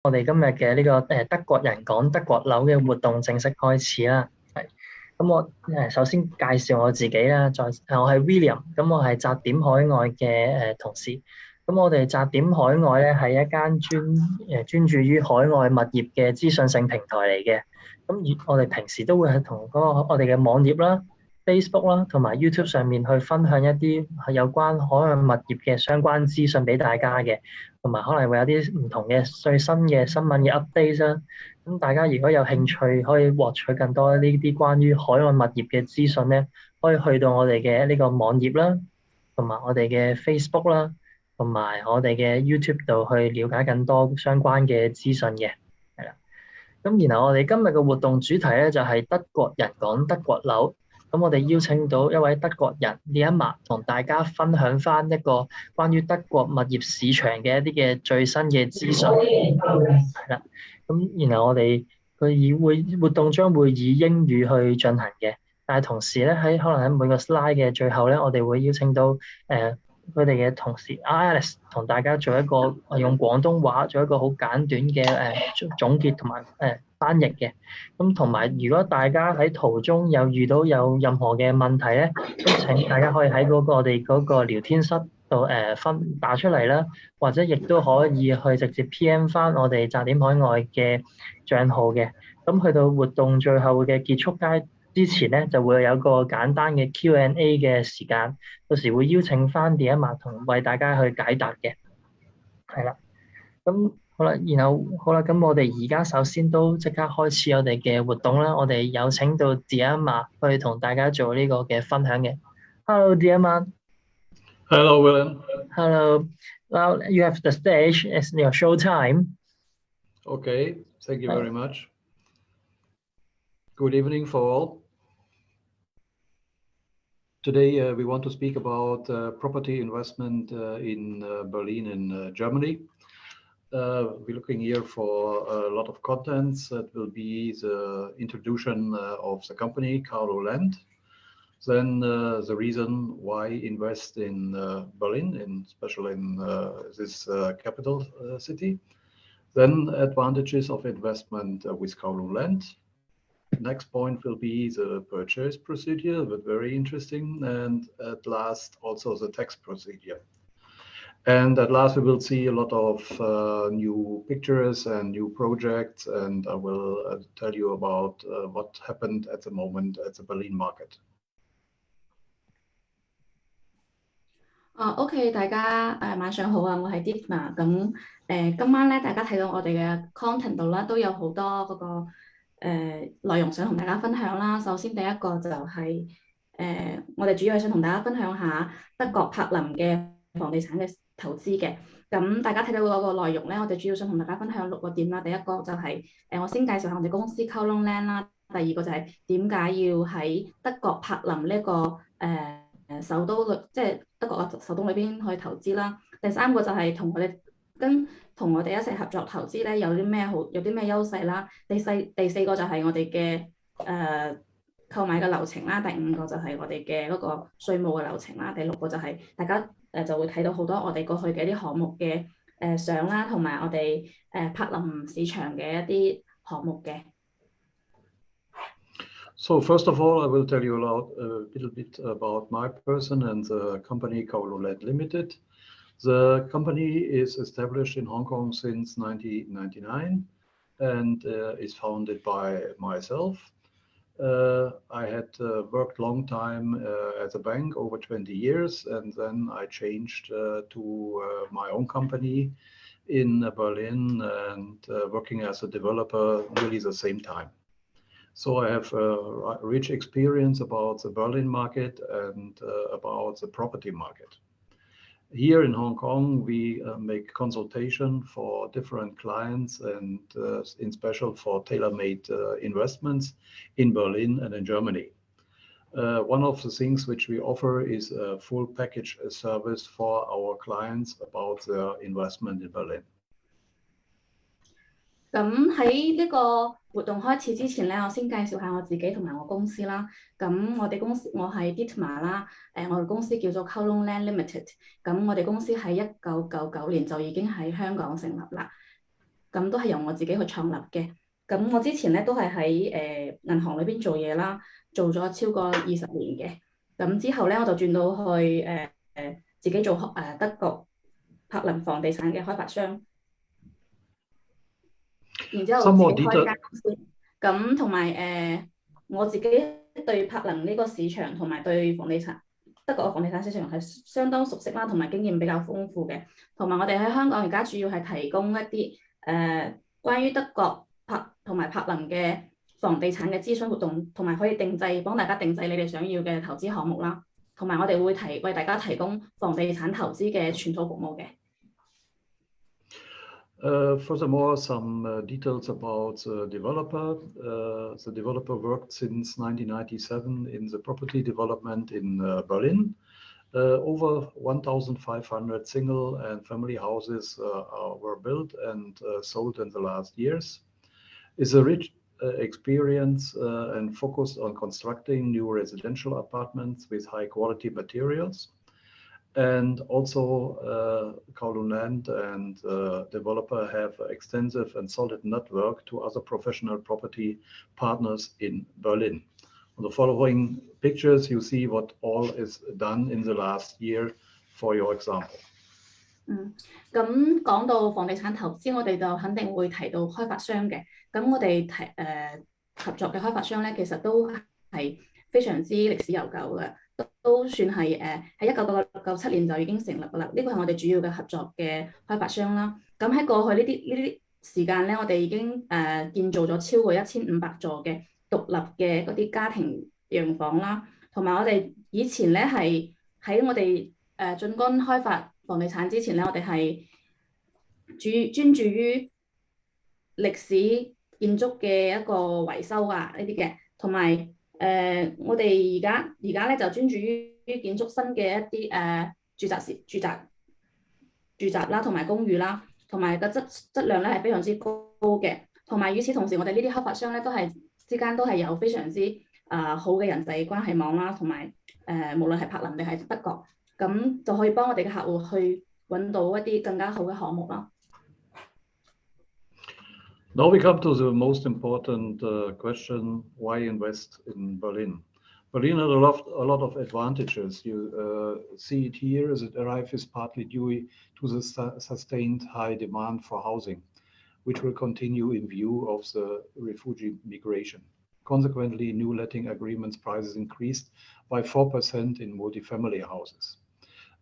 我哋今日嘅呢個德國人講德國樓嘅活動正式開始啦。咁我首先介紹我自己啦，我係 William，咁我係澤點海外嘅同事。咁我哋澤點海外咧係一間專注於海外物業嘅資訊性平台嚟嘅。咁我哋平時都會係同嗰個我哋嘅網頁啦、Facebook 啦同埋 YouTube 上面去分享一啲有關海外物業嘅相關資訊俾大家嘅。同埋可能會有啲唔同嘅最新嘅新聞嘅 update 啦。咁大家如果有興趣，可以獲取更多呢啲關於海外物業嘅資訊咧，可以去到我哋嘅呢個網頁啦，同埋我哋嘅 Facebook 啦，同埋我哋嘅 YouTube 度去了解更多相關嘅資訊嘅。係啦。咁然後我哋今日嘅活動主題咧就係德國人講德國樓。咁我哋邀請到一位德國人 Dietmar 同大家分享翻一個關於德國物業市場嘅一啲嘅最新嘅資訊。係啦。咁然後活動將會以英語去進行嘅，但係同時咧可能喺每個 slide 嘅最後咧，我哋會邀請到佢哋嘅同事 Alice 同大家做一個用廣東話做一個好簡短嘅總結同埋翻譯嘅。咁同埋如果大家喺途中遇到有任何嘅問題咧，咁請大家可以喺我哋嗰個聊天室度打出嚟啦，或者亦都可以去直接 PM 翻我哋澤點海外嘅帳號嘅。咁去到活動最後嘅結束之前咧，就會有個簡單嘅 Q&A 嘅時間，到時會邀請翻Dietmar同為大家去解答嘅。係啦。咁好啦，咁我哋而家首先都即刻開始我哋嘅活動啦。我哋有請到Dietmar去同大家做呢個嘅分享嘅。Hello Dietmar。Hello William. Hello. Well, you have the stage. It's your show time. Okay. Thank you very much. Good evening for all. Today we want to speak about property investment in Berlin in Germany. We're looking here for a lot of contents. That will be the introduction of the company, Carlo Land. Then the reason why invest in Berlin, especially in this capital city. Then advantages of investment with Carlo Land. Next point will be the purchase procedure, but very interesting. And at last, also the tax procedure. And at last, we will see a lot of new pictures and new projects. And I will tell you about what happened at the moment at the Berlin market. OK， 大家晚上好啊，我係 Dietmar。咁今晚咧，大家睇到我哋嘅 content 度啦，都有好多嗰個內容想同大家分享啦。首先第一個就係我哋主要係想同大家分享下德國柏林嘅房地產嘅投資嘅。咁大家睇到嗰個內容咧，我哋主要想同大家分享6個點啦。第一個就係我先介紹下我哋公司 Carlo Land 啦。第二個就係點解要喺德國柏林呢個首都即係德國嘅首都裏邊去投資啦。第三個就係同我哋一齊合作投資咧，有啲咩優勢啦。第四個就係我哋嘅購買嘅流程啦。第五個就係我哋嘅嗰個稅務嘅流程啦。第六個就係大家就會睇到好多我哋過去嘅一啲項目嘅相啦，同埋我哋柏林市場嘅一啲項目嘅。So first of all, I will tell you a little bit about my person and the company Carlo Land Limited. The company is established in Hong Kong since 1999 and is founded by myself. I had worked long time at a bank, over 20 years, and then I changed to my own company in Berlin and working as a developer nearly the same time. So I have a rich experience about the Berlin market and about the property market. Here in Hong Kong, we make consultation for different clients and in special for tailor-made investments in Berlin and in Germany. One of the things which we offer is a full package service for our clients about their investment in Berlin. 咁喺呢個活動開始之前咧，我先介紹下我自己同埋我公司啦。咁我係 Dietmar 啦，我哋公司叫做 Carlo Land Limited。咁我哋公司喺1999年就已經喺香港成立啦。咁都係由我自己去創立嘅。咁我之前咧都係喺銀行裏邊做嘢啦，做咗超過20年嘅。咁之後咧我就轉到去自己做德國柏林房地產嘅開發商，然之後自己開間公司。咁同埋我自己對柏林呢個市場同埋對德國嘅房地產市場係相當熟悉啦，同埋經驗比較豐富嘅。同埋我哋喺香港而家主要係提供一啲關於德國同埋柏林嘅房地產嘅諮詢活動，同埋可以幫大家定製你哋想要嘅投資項目啦。同埋我哋會為大家提供房地產投資嘅全套服務嘅。Furthermore, some details about the developer. The developer worked since 1997 in the property development in Berlin. Over 1,500 single and family houses were built and sold in the last years. It's a rich experience and focused on constructing new residential apartments with high quality materials. And also Kowloon Land and developer have extensive and solid network to other professional property partners in Berlin. On the following pictures, you see what all is done in the last year for your example. 咁講到房地產投資，我哋就肯定會提到開發商嘅。咁我哋合作嘅開發商咧，其實都係非常之歷史悠久嘅。都算係喺1997年就已經成立㗎啦。呢個係我哋主要嘅合作嘅開發商啦。咁喺過去呢啲時間咧，我哋已經建造咗超過1500座嘅獨立嘅嗰啲家庭洋房啦。同埋我哋以前咧係喺我哋進軍開發房地產之前咧，我哋係專注於歷史建築嘅一個維修啊呢啲嘅，同埋我哋而家咧就專注於建築新嘅一啲住宅啦，同埋公寓啦，同埋個質量咧係非常之高嘅。同埋與此同時，我哋呢啲開發商咧之間都係有非常之好嘅人際關係網啦，同埋無論係柏林定係德國，咁就可以幫我哋嘅客戶去揾到一啲更加好嘅項目啦。Now we come to the most important question: why invest in Berlin? Berlin has a lot of advantages. You see it here. The drive is partly due to the sustained high demand for housing, which will continue in view of the refugee migration. Consequently, new letting agreements prices increased by 4% in multifamily houses.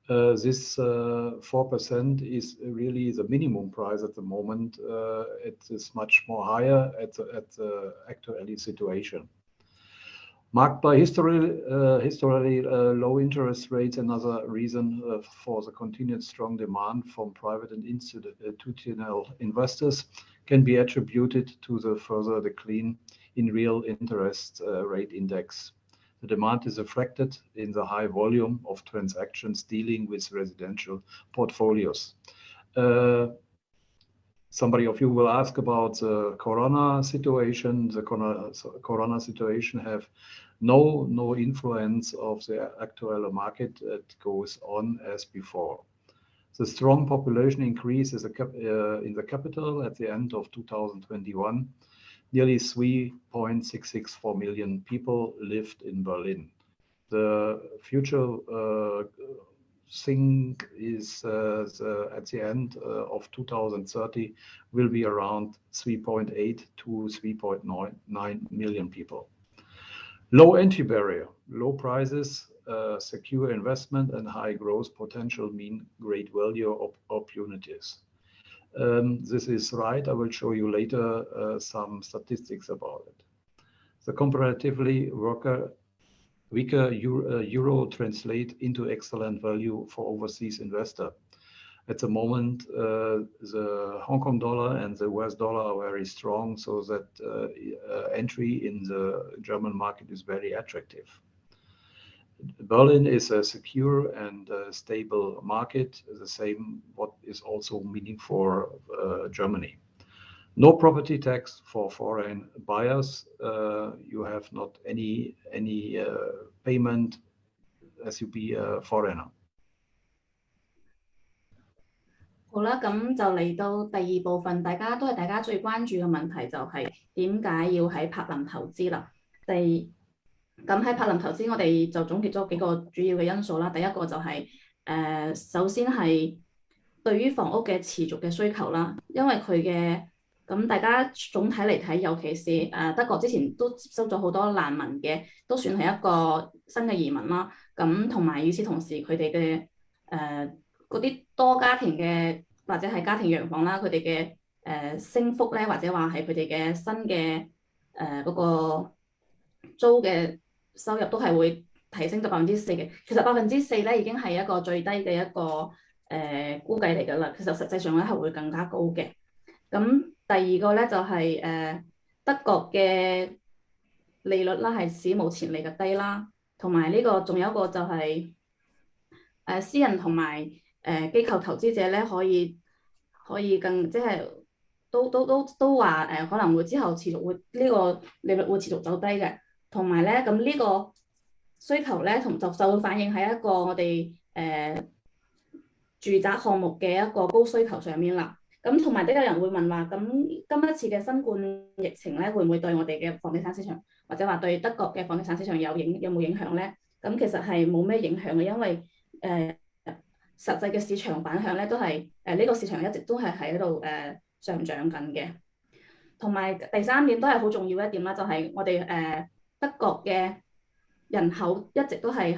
This 4% is really the minimum price at the moment. It is much more higher at the actual situation. Marked by historically low interest rates, another reason for the continued strong demand from private and institutional investors can be attributed to the further decline in real interest rate index. The demand is reflected in the high volume of transactions dealing with residential portfolios. Somebody of you will ask about the Corona situation. The Corona situation have no influence of the actual market. It goes on as before. The strong population increase is in the capital at the end of 2021. Nearly 3.664 million people lived in Berlin. The future thing is at the end of 2030 will be around 3.8 to 3.9 million people. Low entry barrier, low prices, secure investment and high growth potential mean great value opportunities. This is right. I will show you later some statistics about it. The comparatively weaker euro translate into excellent value for overseas investor. At the moment, the Hong Kong dollar and the US dollar are very strong, so that entry in the German market is very attractive. Berlin is a secure and stable market, the same what is also meaning for Germany. No property tax for foreign buyers. You have not any payment as you be a foreigner. 好啦，咁就嚟到第二部分，大家最關注嘅問題就係點解要喺柏林投資啦？咁喺柏林投資，我哋就總結咗幾個主要嘅因素啦。第一個就係首先係對於房屋嘅持續嘅需求啦，因為咁大家總體嚟睇，尤其是德國之前都接收咗好多難民嘅，都算係一個新嘅移民啦。咁同埋與此同時，佢哋嘅嗰啲多家庭嘅或者係家庭洋房啦，佢哋嘅升幅咧，或者話係佢哋嘅新嘅嗰個租嘅收入都係會提升到4%嘅。其實4%咧已經係一個最低嘅一個估計嚟㗎啦。其實實際上咧係會更加高嘅。咁第二個咧就係德國嘅利率啦係史無前例嘅低啦，同埋呢個仲有一個就係私人同埋機構投資者咧可以更即係都話可能會之後持續會呢個利率會持續走低嘅，同埋咧咁呢個需求咧就會反映喺一個我哋住宅項目嘅一個高需求上面啦。咁同埋都有人會問話，咁今一次嘅新冠疫情咧會唔會對我哋嘅房地產市場或者話對德國嘅房地產市場有冇影響咧？咁其實係冇咩影響嘅，因為實際嘅市場反響咧都係呢個市場一直都係喺度上漲緊嘅。同埋第三點都係好重要一點啦，就係我哋德國嘅人口一直都係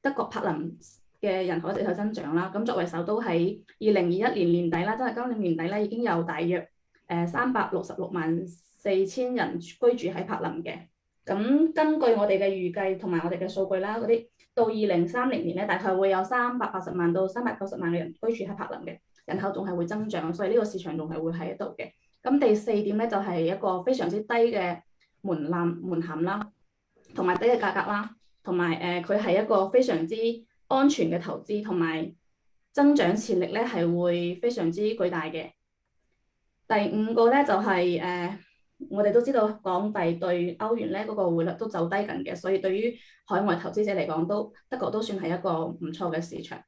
德國柏林嘅人口一直喺增長啦。咁作為首都喺2021年年底啦，即係今年年底咧已經有大約3664000人居住喺柏林嘅。咁根據我哋嘅預計同埋我哋嘅數據啦，嗰啲到2030年咧，大概會有380萬到390萬嘅人居住喺柏林嘅，人口仲係會增長，所以呢個市場仲係會喺度嘅。咁第四點咧就係一個非常之低嘅門檻啦，同埋低嘅價格啦，同埋佢係一個非常之安全嘅投資，同埋增長潛力咧係會非常之巨大嘅。第五個咧就係我哋都知道港幣對歐元咧嗰個匯率都走低緊嘅，所以對於海外投資者嚟講，德國都算係一個唔錯嘅市場。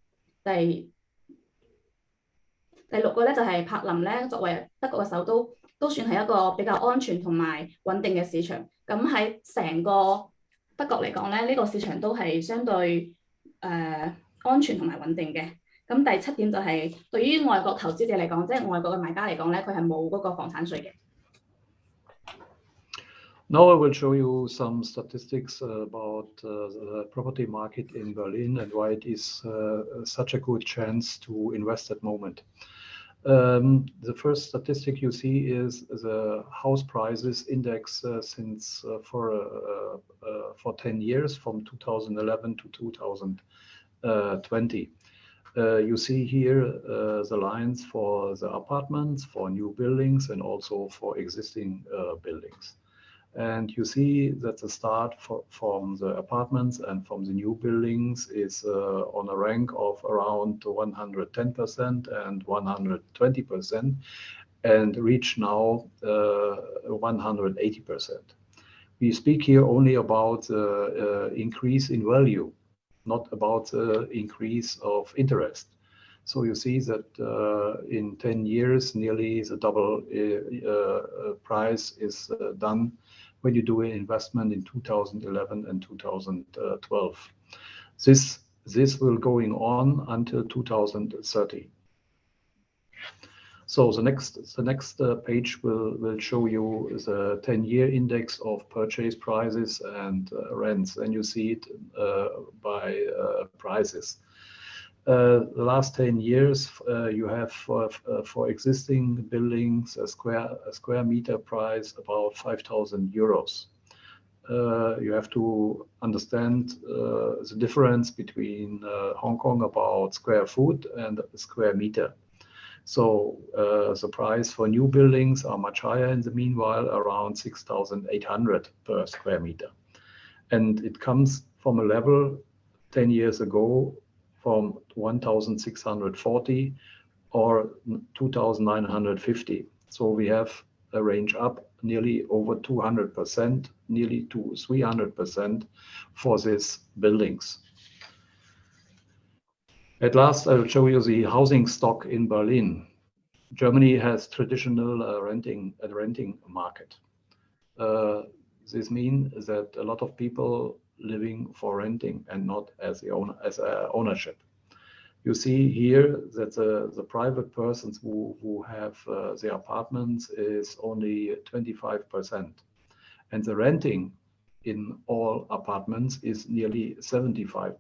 第六個咧就係柏林咧，作為德國嘅首都，都算係一個比較安全同埋穩定嘅市場。咁喺成個德國嚟講咧，呢個市場都係相對安全同埋穩定嘅。咁第7點就係對於外國投資者嚟講，即係外國嘅買家嚟講咧，佢係冇嗰個房產稅嘅。Now I will show you some statistics about the property market in Berlin and why it is such a good chance to invest at the moment. The first statistic you see is the house prices index since for 10 years from 2011 to 2020. You see here the lines for the apartments, for new buildings, and also for existing buildings. And you see that the start from the apartments and from the new buildings is on a rank of around 110% and 120%, and reach now 180%. We speak here only about the increase in value, not about the increase of interest. So you see that in 10 years, nearly the double price is done when you do an investment in 2011 and 2012. This will going on until 2030. So the next page will show you the 10-year index of purchase prices and rents, and you see it by prices. The last 10 years, you have for existing buildings a square meter price about 5,000 euros. You have to understand the difference between Hong Kong about square foot and square meter. So the price for new buildings are much higher in the meanwhile, around 6,800 per square meter. And it comes from a level 10 years ago from 1,640 or 2,950. So we have a range up nearly over 200%, nearly to 300% for these buildings. At last, I will show you the housing stock in Berlin. Germany has traditional renting market. This means that a lot of people living for renting and not as ownership. You see here that the private persons who have the apartments is only 25%, and the renting in all apartments is nearly 75%.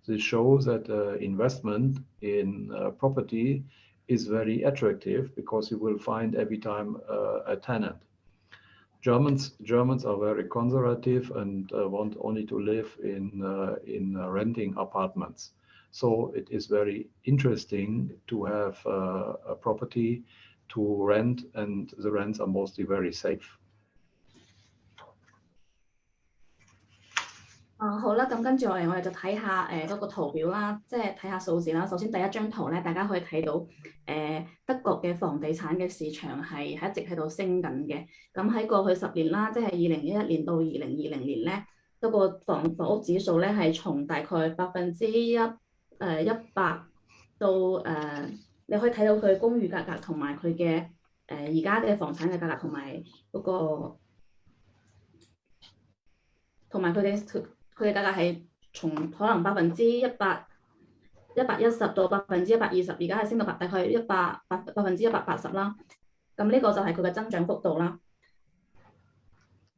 This shows that investment in property is very attractive because you will find every time a tenant. Germans are very conservative and want only to live in renting apartments. So it is very interesting to have a property to rent, and the rents are mostly very safe. 好啦，咁跟住落嚟，我哋就睇下嗰個圖表啦，即係睇下數字啦。首先第一張圖咧，大家可以睇到德國嘅房地產嘅市場係一直喺度升緊嘅。咁喺過去10年啦，即係2011年到2020年咧，嗰個房屋指數咧係從大概100%到你可以睇到佢公寓價格同埋佢嘅而家嘅房產嘅價格同埋嗰個同埋佢嘅價格係從可能110%到120%，而家係升到大概180%啦。咁呢個就係佢嘅增長幅度啦。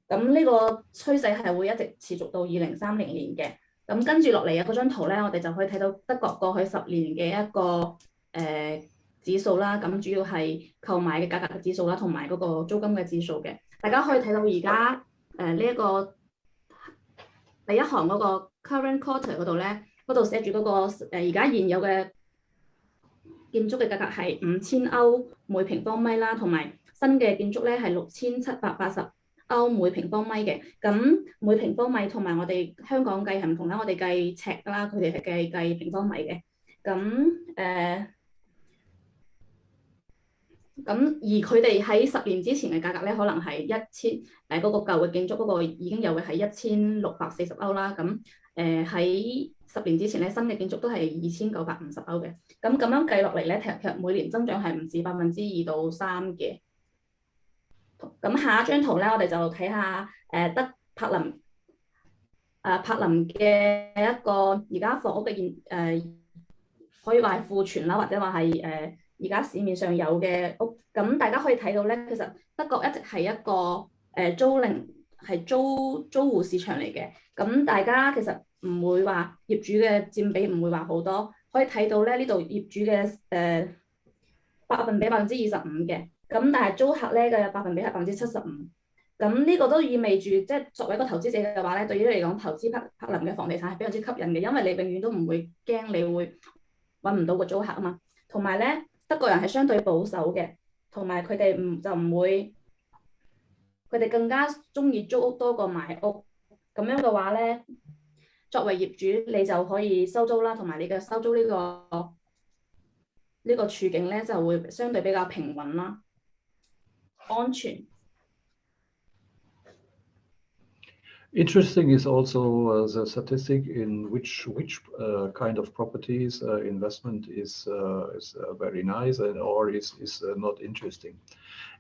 咁呢個趨勢係會一直持續到2030年嘅。咁跟住落嚟嘅嗰張圖咧，我哋就可以睇到德國過去10年嘅一個指數啦。咁主要係購買嘅價格嘅指數啦，同埋嗰個租金嘅指數嘅。大家可以睇到而家呢一個第一行嗰個 current quarter 嗰度咧，嗰度寫住嗰個而家現有嘅建築嘅價格係5000歐每平方米啦，同埋新嘅建築咧係6780歐每平方米嘅。咁每平方米同埋我哋香港計係唔同啦，我哋計尺啦，佢哋係計平方米嘅。咁而佢哋喺10年之前嘅價格咧，可能係嗰個舊嘅建築嗰個已經有嘅係1640歐啦。咁喺10年之前咧，新嘅建築都係2950歐嘅。咁樣計落嚟咧，其實每年增長係唔止2%到3%嘅。咁下一張圖咧，我哋就睇下柏林嘅一個而家房屋嘅可以話係庫存啦，或者話係而家市面上有嘅屋。咁大家可以睇到咧，其實德國一直係一個租戶市場嚟嘅。咁大家其實唔會話業主嘅佔比唔會話好多，可以睇到咧呢度業主嘅百分比25%嘅。咁但係租客咧嘅百分比係75%。咁呢個都意味住，即係作為一個投資者嘅話咧，對於你嚟講，投資柏林嘅房地產係非常之吸引嘅，因為你永遠都唔會驚你會揾唔到個租客啊嘛。同埋咧，德國人係相對保守嘅，同埋佢哋唔會，佢哋更加中意租屋多過買屋。咁樣嘅話咧，作為業主你就可以收租啦，同埋你嘅收租呢個處境咧就會相對比較平穩啦，安全。Interesting is also the statistic in which kind of properties investment is very nice or is not interesting.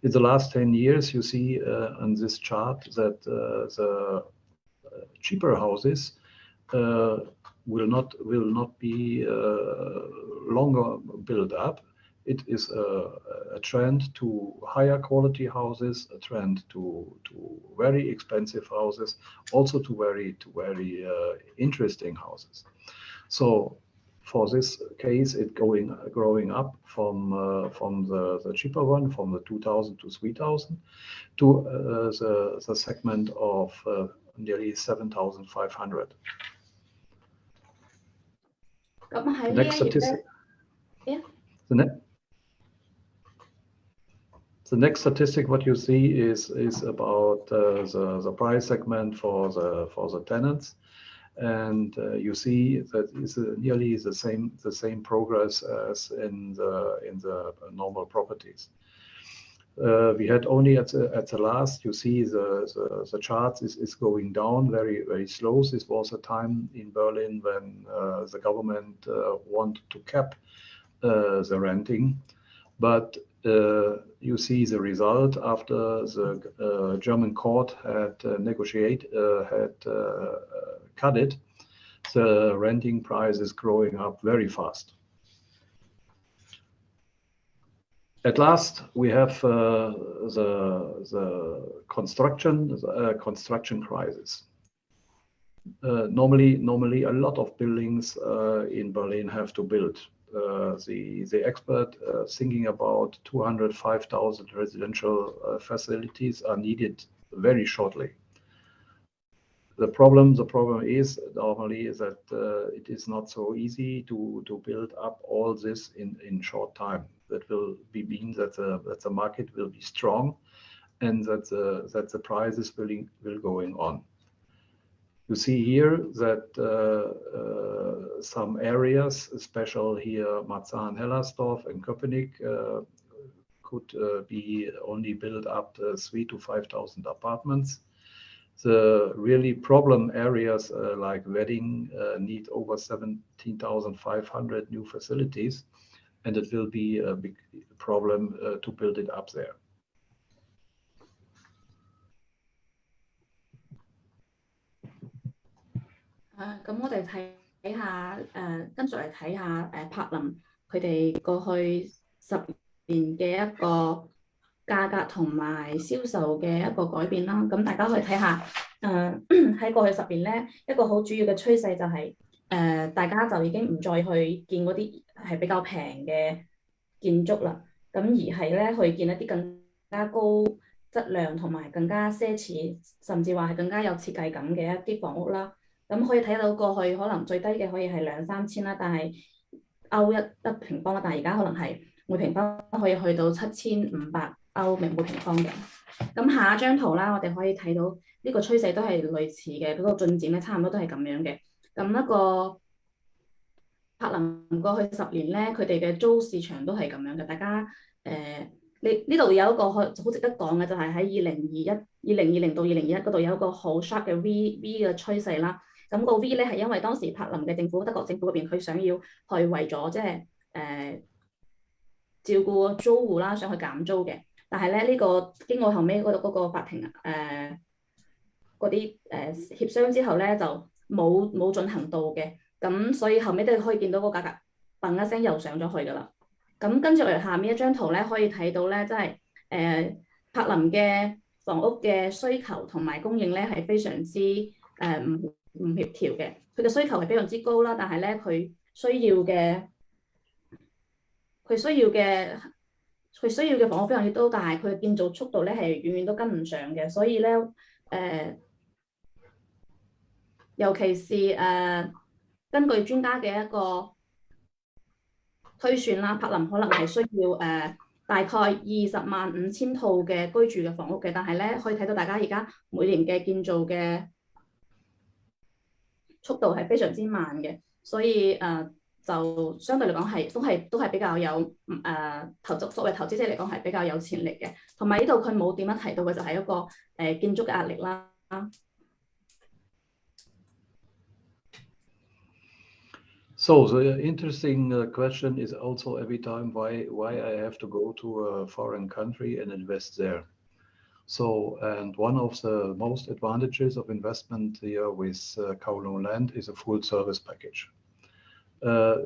In the last 10 years, you see on this chart that the cheaper houses will not be longer built up. It is a trend to higher quality houses, a trend to very expensive houses, also to very interesting houses. So for this case, it growing up from the cheaper one, from the 2,000 to 3,000, to the segment of nearly 7,500. The next statistic. Yeah. The next statistic, what you see is about the price segment for the tenants, and you see that it's nearly the same progress as in the normal properties. We had only at the last, you see the charts is going down very, very slow. This was a time in Berlin when the government wanted to cap the renting. But you see the result after the German court had cut it. The renting price is growing up very fast. At last, we have the construction crisis. Normally, a lot of buildings in Berlin have to build. The expert thinking about 205,000 residential facilities are needed very shortly. The problem is normally that it is not so easy to build up all this in short time. That will mean that the market will be strong, and that the prices will going on. You see here that some areas, especially here Marzahn, Hellersdorf, and Köpenick, could be only built up to 3,000 to 5,000 apartments. The really problem areas like Wedding need over 17,500 new facilities, and it will be a big problem to build it up there. 咁我哋睇下跟住嚟睇下柏林佢哋過去10年嘅一個價格同埋銷售嘅一個改變啦。咁大家可以睇下喺過去10年咧，一個好主要嘅趨勢就係大家就已經唔再去建嗰啲係比較平嘅建築啦，咁而係咧去建一啲更加高質量同埋更加奢侈，甚至話係更加有設計感嘅一啲房屋啦。咁可以睇到過去可能最低嘅可以係2、3千啦，但係歐一平方啦，但係而家可能係每平方可以去到7,500歐每平方嘅。咁下一張圖啦，我哋可以睇到呢個趨勢都係類似嘅，嗰個進展咧差唔多都係咁樣嘅。咁一個柏林過去10年咧，佢哋嘅租市場都係咁樣嘅。大家呢度有一個好值得講嘅，就係喺2020到2021嗰度有一個好 sharp 嘅 V 嘅趨勢啦。咁個 V 咧係因為當時柏林嘅政府，德國政府嗰邊佢想要去為咗即係照顧租戶啦，想去減租嘅。但係咧呢個經過後尾嗰個法庭嗰啲協商之後咧就冇進行到嘅。咁所以後尾都可以見到個價格砰一聲又上咗去㗎啦。咁跟住嚟下面一張圖咧，可以睇到咧，即係柏林嘅房屋嘅需求同埋供應咧係非常之唔協調嘅。佢嘅需求係非常之高啦，但係咧佢需要嘅房屋非常之多，但係佢嘅建造速度咧係遠遠都跟唔上嘅。所以咧尤其是根據專家嘅一個推算啦，柏林可能係需要大概20.5萬套嘅居住嘅房屋嘅，但係咧可以睇到大家而家每年嘅建造嘅速度係非常之慢嘅，所以就相對嚟講係都係比較有作為投資者嚟講係比較有潛力嘅。同埋呢度佢冇點樣提到嘅就係一個建築嘅壓力啦。So the interesting question is also every time why I have to go to a foreign country and invest there. So, and one of the most advantages of investment here with Kowloon Land is a full service package.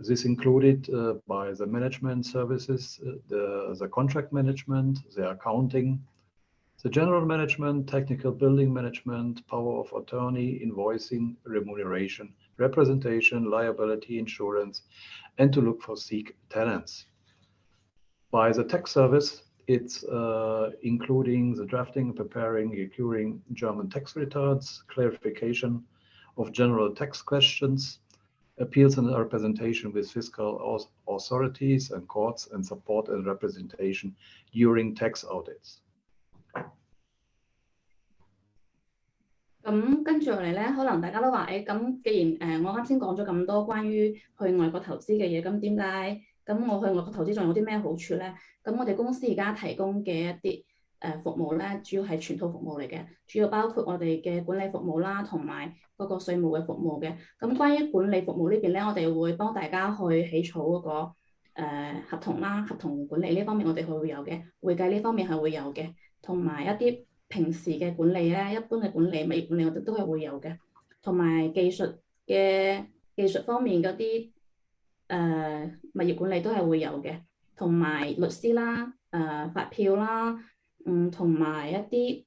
This included by the management services, the contract management, the accounting, the general management, technical building management, power of attorney, invoicing, remuneration, representation, liability insurance, and to look for seek tenants. By the tax service, it's including the drafting, preparing, recurring German tax returns, clarification of general tax questions, appeals and representation with fiscal authorities and courts, and support and representation during tax audits. 咁跟住落嚟咧，可能大家都話咁既然我啱先講咗咁多關於去外國投資嘅嘢，咁點解咁我去外國投資仲有啲咩好處咧？咁我哋公司而家提供嘅一啲服務咧，主要係全套服務嚟嘅，主要包括我哋嘅管理服務啦，同埋嗰個稅務嘅服務嘅。咁關於管理服務呢邊咧，我哋會幫大家去起草嗰個合同啦，合同管理呢方面我哋會有嘅，會計呢方面係會有嘅，同埋一啲平時嘅管理咧，一般嘅管理、物業管理我哋都係會有嘅，同埋技術方面嗰啲物業管理都係會有嘅，同埋律師啦、發票啦。同埋一啲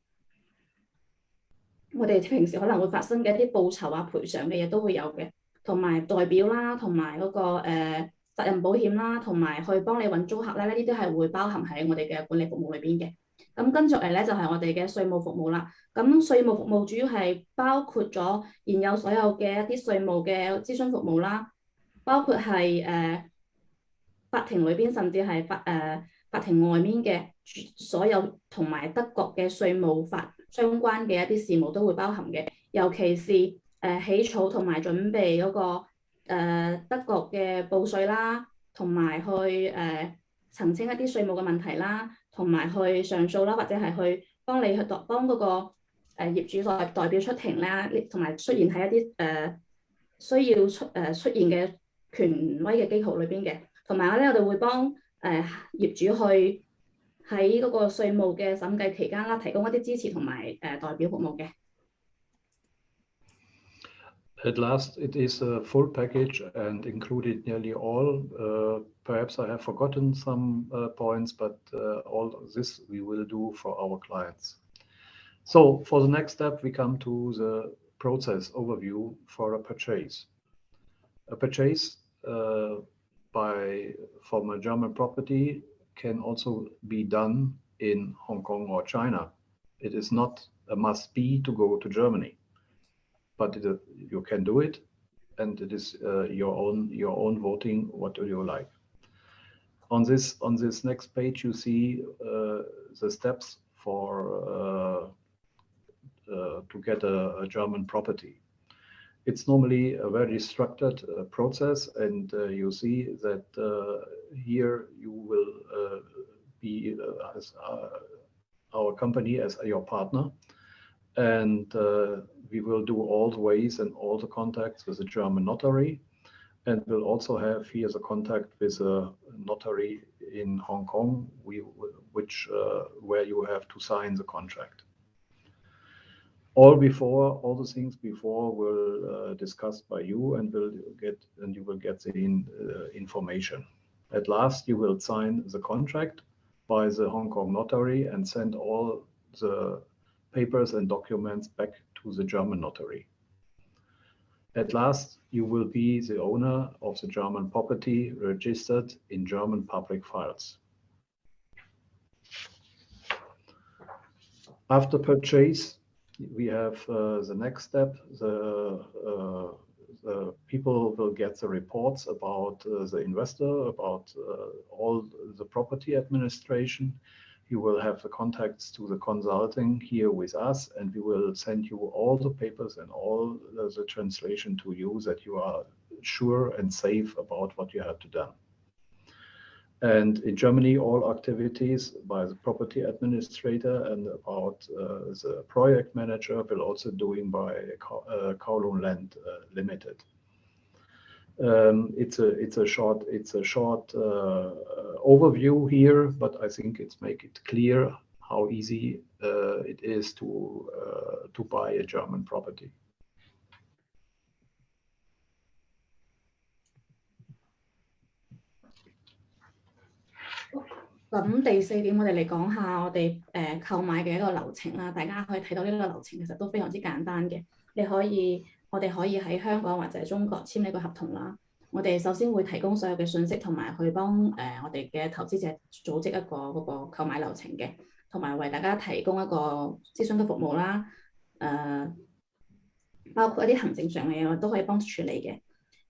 我哋平時可能會發生嘅一啲報酬啊、賠償嘅嘢都會有嘅，同埋代表啦，同埋嗰個責任保險啦，同埋去幫你揾租客咧，呢啲都係會包含喺我哋嘅管理服務裏邊嘅。咁跟住嚟咧就係我哋嘅稅務服務啦。咁稅務服務主要係包括咗現有所有嘅一啲稅務嘅諮詢服務啦，包括係法庭裏邊甚至係法庭外面嘅所有同埋德國嘅稅務法相關嘅一啲事務都會包含嘅，尤其是起草同埋準備嗰個德國嘅報稅啦，同埋去澄清一啲稅務嘅問題啦，同埋去上訴啦，或者係去幫嗰個業主代表出庭啦，同埋出現喺一啲需要出現嘅權威嘅機構裏邊嘅，同埋我哋會幫業主去喺嗰個稅務嘅審計期間啦，提供一啲支持同埋代表服務嘅。At last, it is a full package and included nearly all. Perhaps I have forgotten some points, but all of this we will do for our clients. So for the next step, we come to the process overview for a purchase. A purchase from a German property can also be done in Hong Kong or China. It is not a must-be to go to Germany, but you can do it, and it is your own voting. What do you like? On this next page, you see the steps for to get a German property. It's normally a very structured process, and you see that here you will be as our company as your partner, and we will do all the ways and all the contacts with the German notary, and we'll also have here the contact with a notary in Hong Kong, where you have to sign the contract. All the things before will discussed by you, and you will get the information. At last, you will sign the contract by the Hong Kong notary and send all the papers and documents back to the German notary. At last, you will be the owner of the German property registered in German public files. After purchase, we have the next step. The people will get the reports about the investor, about all the property administration. You will have the contacts to the consulting here with us, and we will send you all the papers and all the translation to you, that you are sure and safe about what you have to do. And in Germany, all activities by the property administrator and about the project manager will also doing by Kowloon Land Limited. It's a short overview here, but I think it's make it clear how easy it is to buy a German property. 咁第4點，我哋嚟講下我哋購買嘅一個流程啦。大家可以睇到呢個流程其實都非常之簡單嘅。我哋可以喺香港或者中國簽呢個合同啦。我哋首先會提供所有嘅信息，同埋去幫我哋嘅投資者組織一個嗰個購買流程嘅，同埋為大家提供一個諮詢嘅服務啦。包括一啲行政上嘅嘢，我都可以幫處理嘅。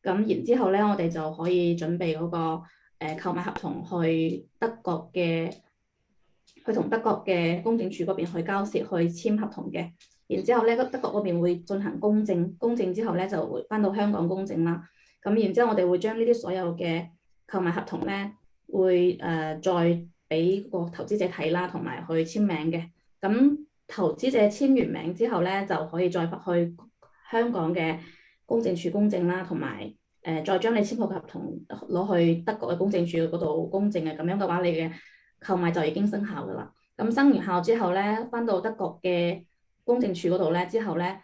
咁然之後咧，我哋就可以準備嗰個購買合同去同德國嘅公證處嗰邊去交涉，去簽合同嘅。然之後咧，德國嗰邊會進行公證，公證之後咧就會翻到香港公證啦。咁然之後我哋會將呢啲所有嘅購買合同咧會再俾個投資者睇啦，同埋去簽名嘅。咁投資者簽完名之後咧，就可以再去香港嘅公證處公證啦，同埋再將你簽好嘅合同攞去德國嘅公證處嗰度公證嘅。咁樣嘅話，你嘅購買就已經生效㗎啦。咁生完效之後咧，翻到德國嘅公證處嗰度咧，之後咧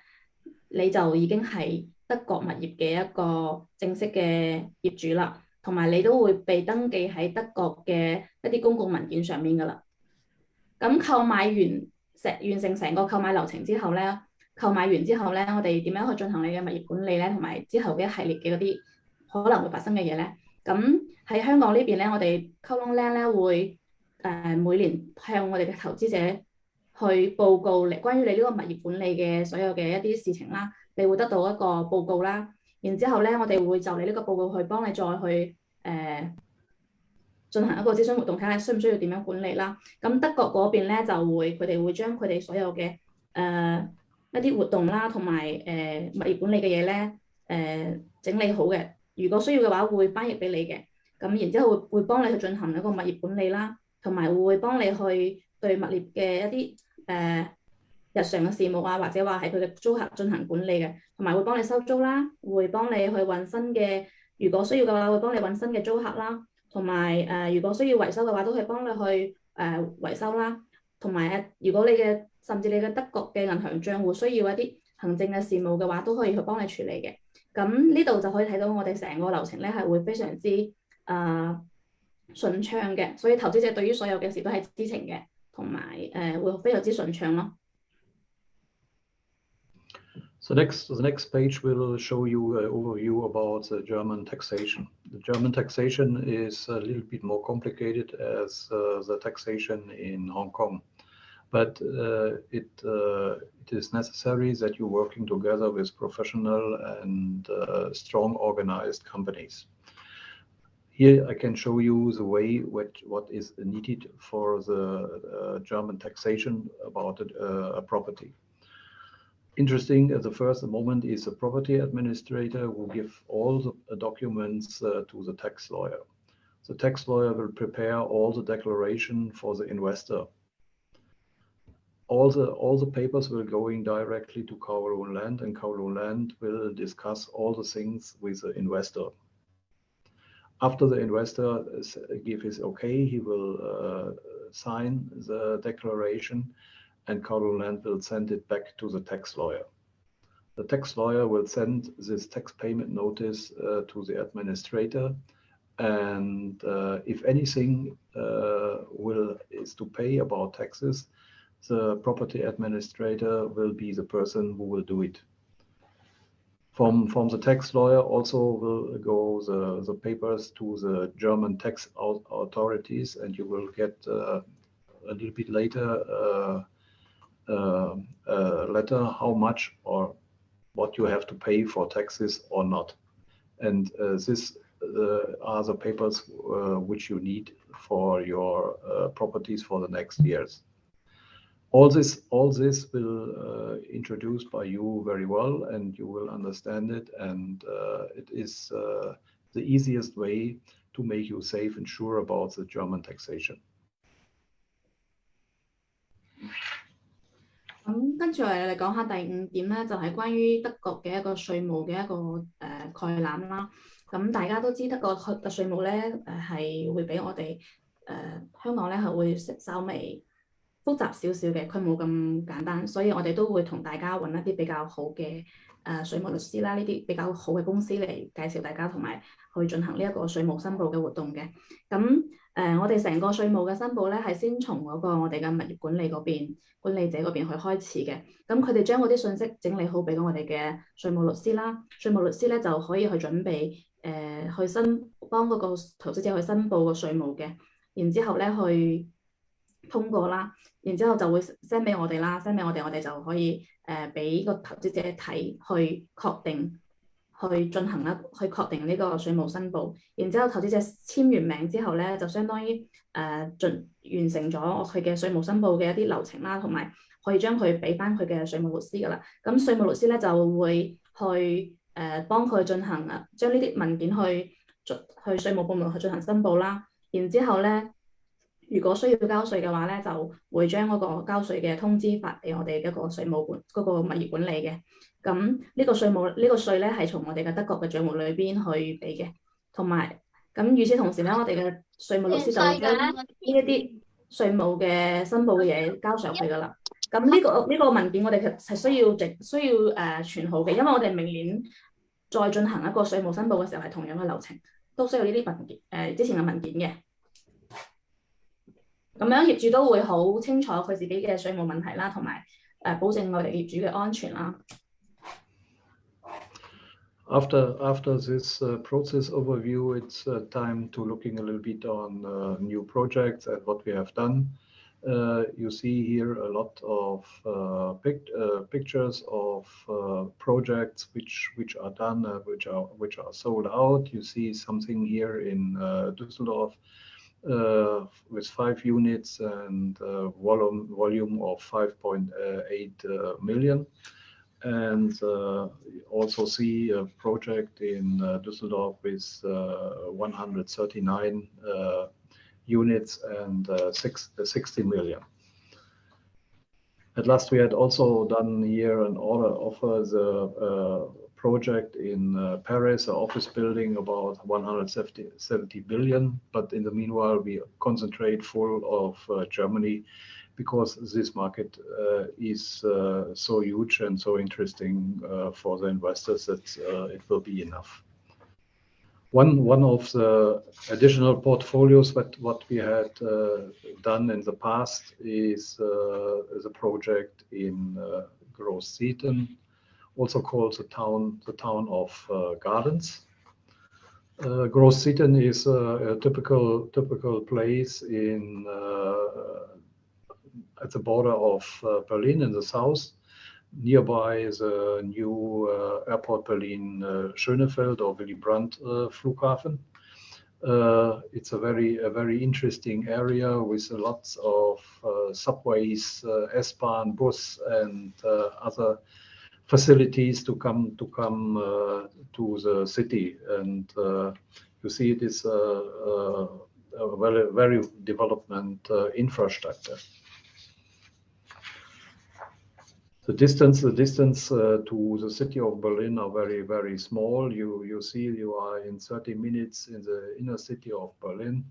你就已經係德國物業嘅一個正式嘅業主啦，同埋你都會被登記喺德國嘅一啲公共文件上面㗎啦。咁購買完成成個購買流程之後咧，我哋點樣去進行你嘅物業管理咧，同埋之後嘅一系列嘅嗰啲可能會發生嘅嘢咧？咁喺香港呢邊咧，我哋Kowloon Land咧會每年向我哋嘅投資者去報告關於你呢個物業管理嘅所有嘅一啲事情啦，你會得到一個報告啦。然之後咧，我哋會就你呢個報告去幫你再去進行一個諮詢活動，睇下需唔需要點樣管理啦。咁德國嗰邊咧佢哋會將佢哋所有嘅一啲活動啦，同埋物業管理嘅嘢咧整理好嘅。如果需要嘅話，會翻譯俾你嘅。咁然之後會幫你去進行一個物業管理啦，同埋會幫你去對物業嘅一啲日常嘅事務啊，或者話係佢嘅租客進行管理嘅，同埋會幫你收租啦，會幫你去揾新嘅，如果需要嘅話會幫你揾新嘅租客啦，同埋如果需要維修嘅話都係幫你去維修啦，同埋如果甚至你嘅德國嘅銀行帳戶需要一啲行政嘅事務嘅話，都可以去幫你處理嘅。咁呢度就可以睇到我哋成個流程咧係會非常之順暢嘅，所以投資者對於所有嘅事都係知情嘅，同埋會非常之順暢咯。The next page will show you an overview about the German taxation. The German taxation is a little bit more complicated as the taxation in Hong Kong, but it is necessary that you're working together with professional and strong organized companies. Here I can show you the way what is needed for the German taxation about a property. Interesting at the first moment is the property administrator who give all the documents to the tax lawyer. The tax lawyer will prepare all the declaration for the investor. All the papers will going directly to Kowloon Land, and Kowloon Land will discuss all the things with the investor. After the investor give his okay, he will sign the declaration, and Kowloon Land will send it back to the tax lawyer. The tax lawyer will send this tax payment notice to the administrator, and if anything is to pay about taxes, the property administrator will be the person who will do it. From the tax lawyer also will go the papers to the German tax authorities, and you will get a little bit later letter how much or what you have to pay for taxes or not. And this are the papers which you need for your properties for the next years. All this will introduced by you very well, and you will understand it, and it is the easiest way to make you safe and sure about the German taxation. 咁跟住我哋講下第5點咧，就係關於德國嘅一個稅務嘅一個概覽啦。咁大家都知德國嘅稅務咧係會比我哋香港咧係會稍微複雜少少嘅，佢冇咁簡單，所以我哋都會同大家揾一啲比較好嘅稅務律師啦，呢啲比較好嘅公司嚟介紹大家，同埋去進行呢一個稅務申報嘅活動嘅。咁我哋成個稅務嘅申報咧係先從嗰個我哋嘅物業管理嗰邊管理者嗰邊去開始嘅。咁佢哋將嗰啲信息整理好俾我哋嘅稅務律師啦，稅務律師咧就可以去準備去幫嗰個投資者去申報個稅務嘅，然之後咧去通過啦，然之後就會 send 俾我哋啦 ，send 俾我哋就可以俾個投資者睇，去確定，去進行去確定呢個稅務申報。然之後投資者簽完名之後咧，就相當於完成咗佢嘅稅務申報嘅一啲流程啦，同埋可以將佢俾翻佢嘅稅務律師噶啦。咁稅務律師咧就會去幫佢進行將呢啲文件去去稅務部門去進行申報啦。然之後咧，如果需要交稅嘅話咧，就會將嗰個交稅嘅通知發俾我哋一個稅務管嗰個物業管理嘅。咁呢個稅咧係從我哋嘅德國嘅帳戶裏邊去俾嘅，同埋咁與此同時咧，我哋嘅稅務律師就會將呢一啲稅務嘅申報嘅嘢交上去㗎啦。咁呢個文件我哋係需要存好嘅，因為我哋明年再進行一個稅務申報嘅時候係同樣嘅流程，都需要呢啲文件之前嘅文件嘅。咁樣業主都會好清楚佢自己嘅稅務問題啦，同埋保證我哋業主嘅安全啦。After this process overview, it's time to looking a little bit on new projects and what we have done. You see here a lot of pictures of projects which are done, which are sold out. You see something here in Düsseldorf with 5 units and volume of 5.8 million. And also see a project in Düsseldorf with 139 units and 60 million. At last, we had also done here an offer the project in Paris, an office building about 170 billion. But in the meanwhile, we concentrate full of Germany, because this market is so huge and so interesting for the investors that it will be enough. One of the additional portfolios what we had done in the past is the project in Großzieten, also called the town of gardens. Großzieten is a typical place in at the border of Berlin in the south, nearby the new airport Berlin Schönefeld or Willy Brandt Flughafen. It's a very interesting area with lots of subways, S-Bahn, bus, and other facilities to come to the city. And you see it is a very development infrastructure. The distance to the city of Berlin are very small. You see you are in 30 minutes in the inner city of Berlin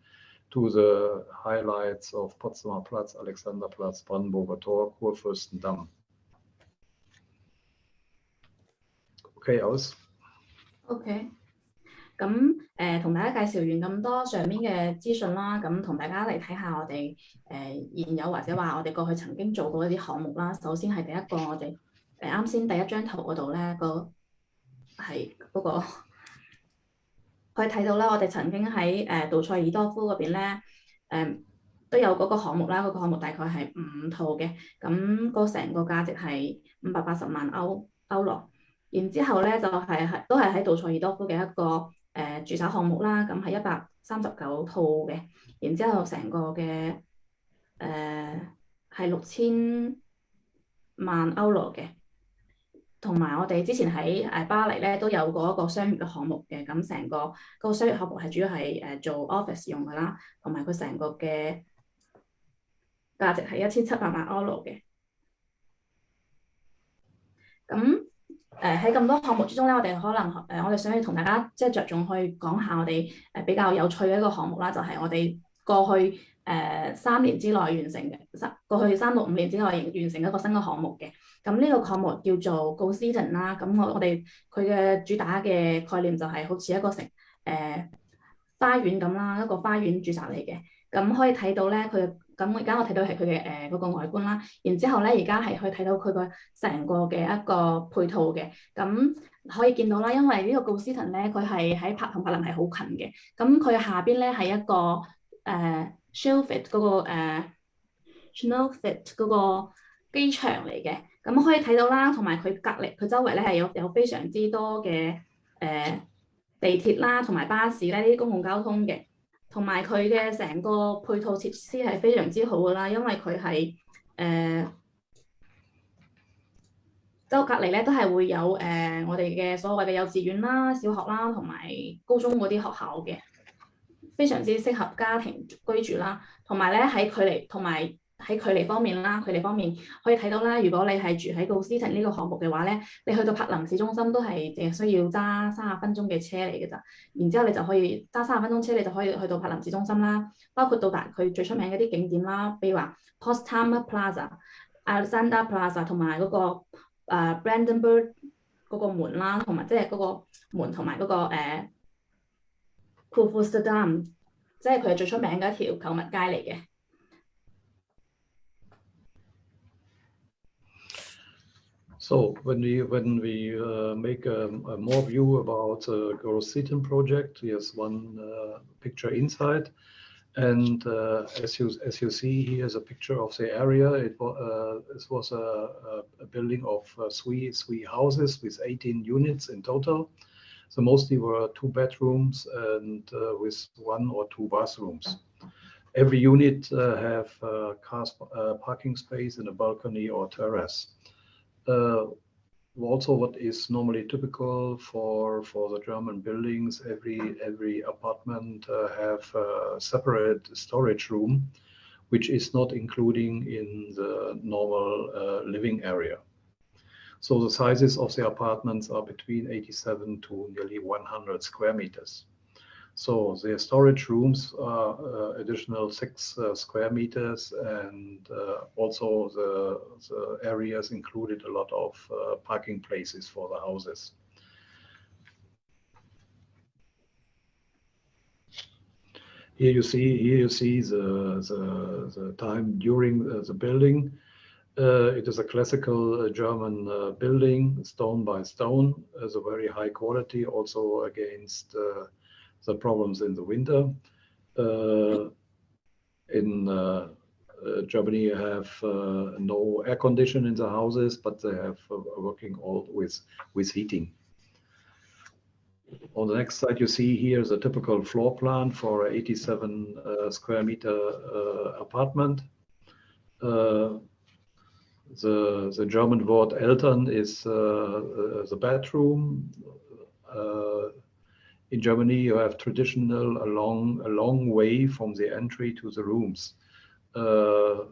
to the highlights of Potsdamer Platz, Alexanderplatz, Brandenburger Tor, Kurfürstendamm. Okay, aus. OK。咁同大家介紹完咁多上面嘅資訊啦，咁同大家嚟睇下我哋現有或者話我哋過去曾經做過一啲項目啦。首先係第一個我哋啱先第一張圖嗰度咧，係嗰個可以睇到啦，我哋曾經喺杜塞爾多夫嗰邊咧都有嗰個項目啦，嗰個項目大概係5套嘅，咁個成個價值係580萬歐羅。然之後咧就都係喺杜塞爾多夫嘅一個住宅項目啦，咁係139套嘅，然之後成個嘅係6000萬歐羅嘅，同埋我哋之前喺巴黎咧都有過一個商業嘅項目嘅，咁成個嗰個商業項目係主要係做 office 用㗎啦，同埋佢成個嘅價值係1700萬歐羅嘅，咁喺咁多項目之中咧，我哋可能我哋想同大家即係着重去講下我哋比較有趣嘅一個項目啦，就係我哋過去3年之內完成嘅，過去3到5年之內完成一個新嘅項目嘅。咁呢個項目叫做 Großzieten 啦。咁我哋佢嘅主打嘅概念就係好似一個花園咁啦，一個花園住宅嚟嘅。咁可以睇到咧，咁而家我睇到係佢嘅嗰個外觀啦。然之後咧，而家係可以睇到佢個成個嘅一個配套嘅。咁可以見到啦，因為呢個 Großzieten咧，佢係同柏林係好近嘅。咁佢下邊咧係一個Schnellfeld 嗰個Schnellfeld 嗰個機場嚟嘅。咁可以睇到啦，同埋佢隔離佢周圍咧係有非常之多嘅地鐵啦，同埋巴士咧呢啲公共交通嘅。同埋佢嘅成個配套設施係非常之好㗎啦，因為佢係就隔離咧都係會有我哋嘅所謂嘅幼稚園啦、小學啦同埋高中嗰啲學校嘅，非常之適合家庭居住啦。同埋咧喺距離方面啦，距離方面可以睇到啦。如果你係住喺高斯廷呢個項目嘅話咧，你去到柏林市中心都係淨係需要揸30分鐘嘅車嚟嘅咋。然之後你就可以揸30分鐘車，你就可以去到柏林市中心啦。包括到達佢最出名嗰啲景點啦，比如話 Potsdamer Plaza、Alexander Plaza 同埋嗰個Brandenburg 嗰個門啦，同埋即係嗰個門同埋嗰個Kurfürstendamm，即係佢係最出名嘅一條購物街嚟嘅。So when we make a more view about the Großzitten project, here's one picture inside, and as you see, here's a picture of the area. This was a building of three houses with 18 units in total. So mostly were 2 bedrooms and with 1 or 2 bathrooms. Every unit have cars parking space and a balcony or terrace. Also, what is normally typical for the German buildings, every apartment have a separate storage room, which is not including in the normal living area. So the sizes of the apartments are between 87 to nearly 100 square meters. So the storage rooms are additional 6 square meters, and also the areas included a lot of parking places for the houses. Here you see the time during the building. It is a classical German building, stone by stone, as a very high quality, also against the problems in the winter. In Germany, you have no air condition in the houses, but they have working all with heating. On the next slide, you see here is a typical floor plan for an 87 square meter apartment. The German word Eltern is the bedroom. In Germany, you have traditional a long way from the entry to the rooms. The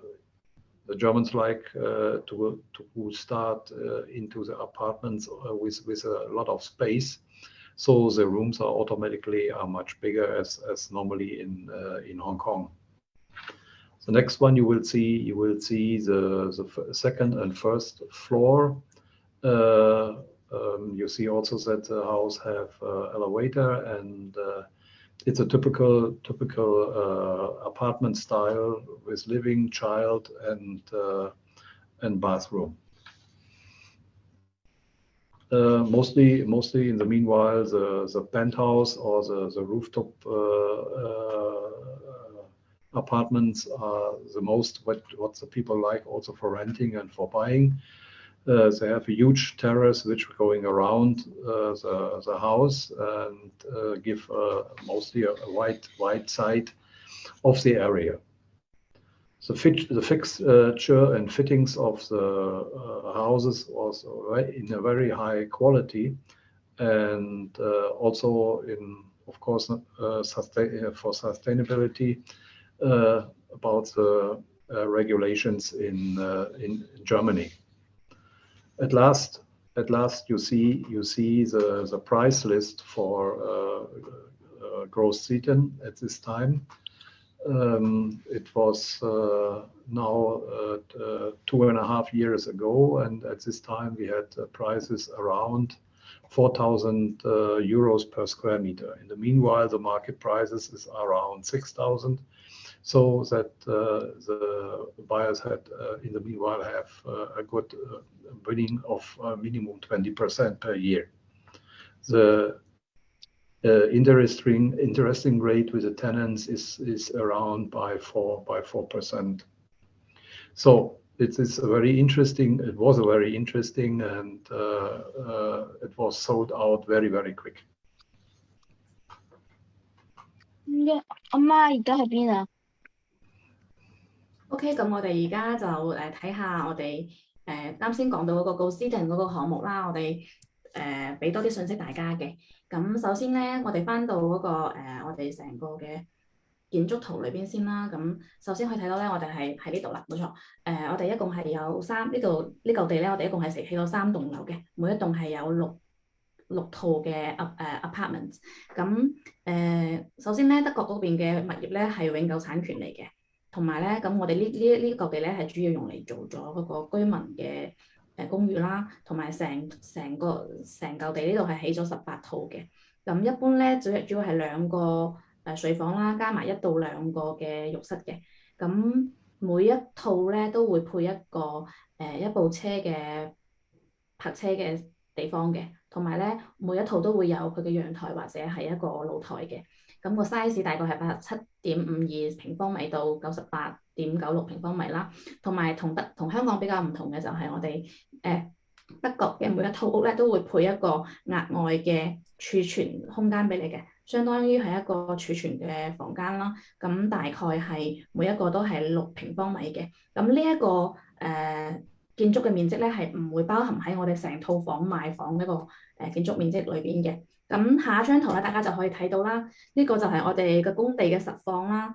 Germans like to start into the apartments with a lot of space, so the rooms are automatically much bigger as normally in Hong Kong. The next one you will see the second and first floor. You see also that the house have elevator, and it's a typical apartment style with living, child, and bathroom. Mostly in the meanwhile, the penthouse or the rooftop apartments are the most what the people like also for renting and for buying. They have a huge terrace which going around the house and give mostly a wide side of the area. The fixture and fittings of the houses was in a very high quality, and also of course for sustainability about the regulations in Germany. At last you see the price list for Großzitten at this time. It was now 2.5 years ago, and at this time we had prices around 4,000 euros per square meter. In the meanwhile, the market prices is around 6,000, so that the buyers had in the meanwhile have a good winning of minimum 20% per year. The interesting rate with the tenants is around by 4%. So it is a very interesting. It was a very interesting, and it was sold out very, very quick. 엄마而家喺邊啊？ OK， 咁我哋而家就睇下我哋啱先講到嗰個 Go-Student 嗰個項目啦，我哋俾多啲信息大家嘅。咁首先咧，我哋翻到嗰個我哋成個嘅建築圖裏邊先啦。咁首先可以睇到咧，我哋係喺呢度啦，冇錯。我哋一共係有呢嚿地咧，我哋一共係起咗3棟樓嘅，每一棟係有六套嘅apartments。咁首先咧，德國嗰邊嘅物業咧係永久產權嚟嘅，同埋咧，咁我哋呢嚿地咧係主要用嚟做咗嗰個居民嘅公寓啦，同埋成嚿地呢度係起咗18套嘅。咁一般咧主要係2個睡房啦，加埋1到2個嘅浴室嘅。咁每一套咧都會配一部車嘅泊車嘅地方嘅，同埋咧每一套都會有佢嘅陽台或者係一個露台嘅。咁個 size 大概係87.52平方米到98.96平方米啦。同埋同香港比較唔同嘅就係我哋德國嘅每一套屋咧都會配一個額外嘅儲存空間俾你嘅，相當於係一個儲存嘅房間啦。咁大概係每一個都係6平方米嘅。咁呢一個建築嘅面積咧係唔會包含喺我哋成套房賣房一個建築面積裏邊嘅。咁下一張圖咧，大家就可以睇到啦。呢個就係我哋嘅工地嘅實況啦。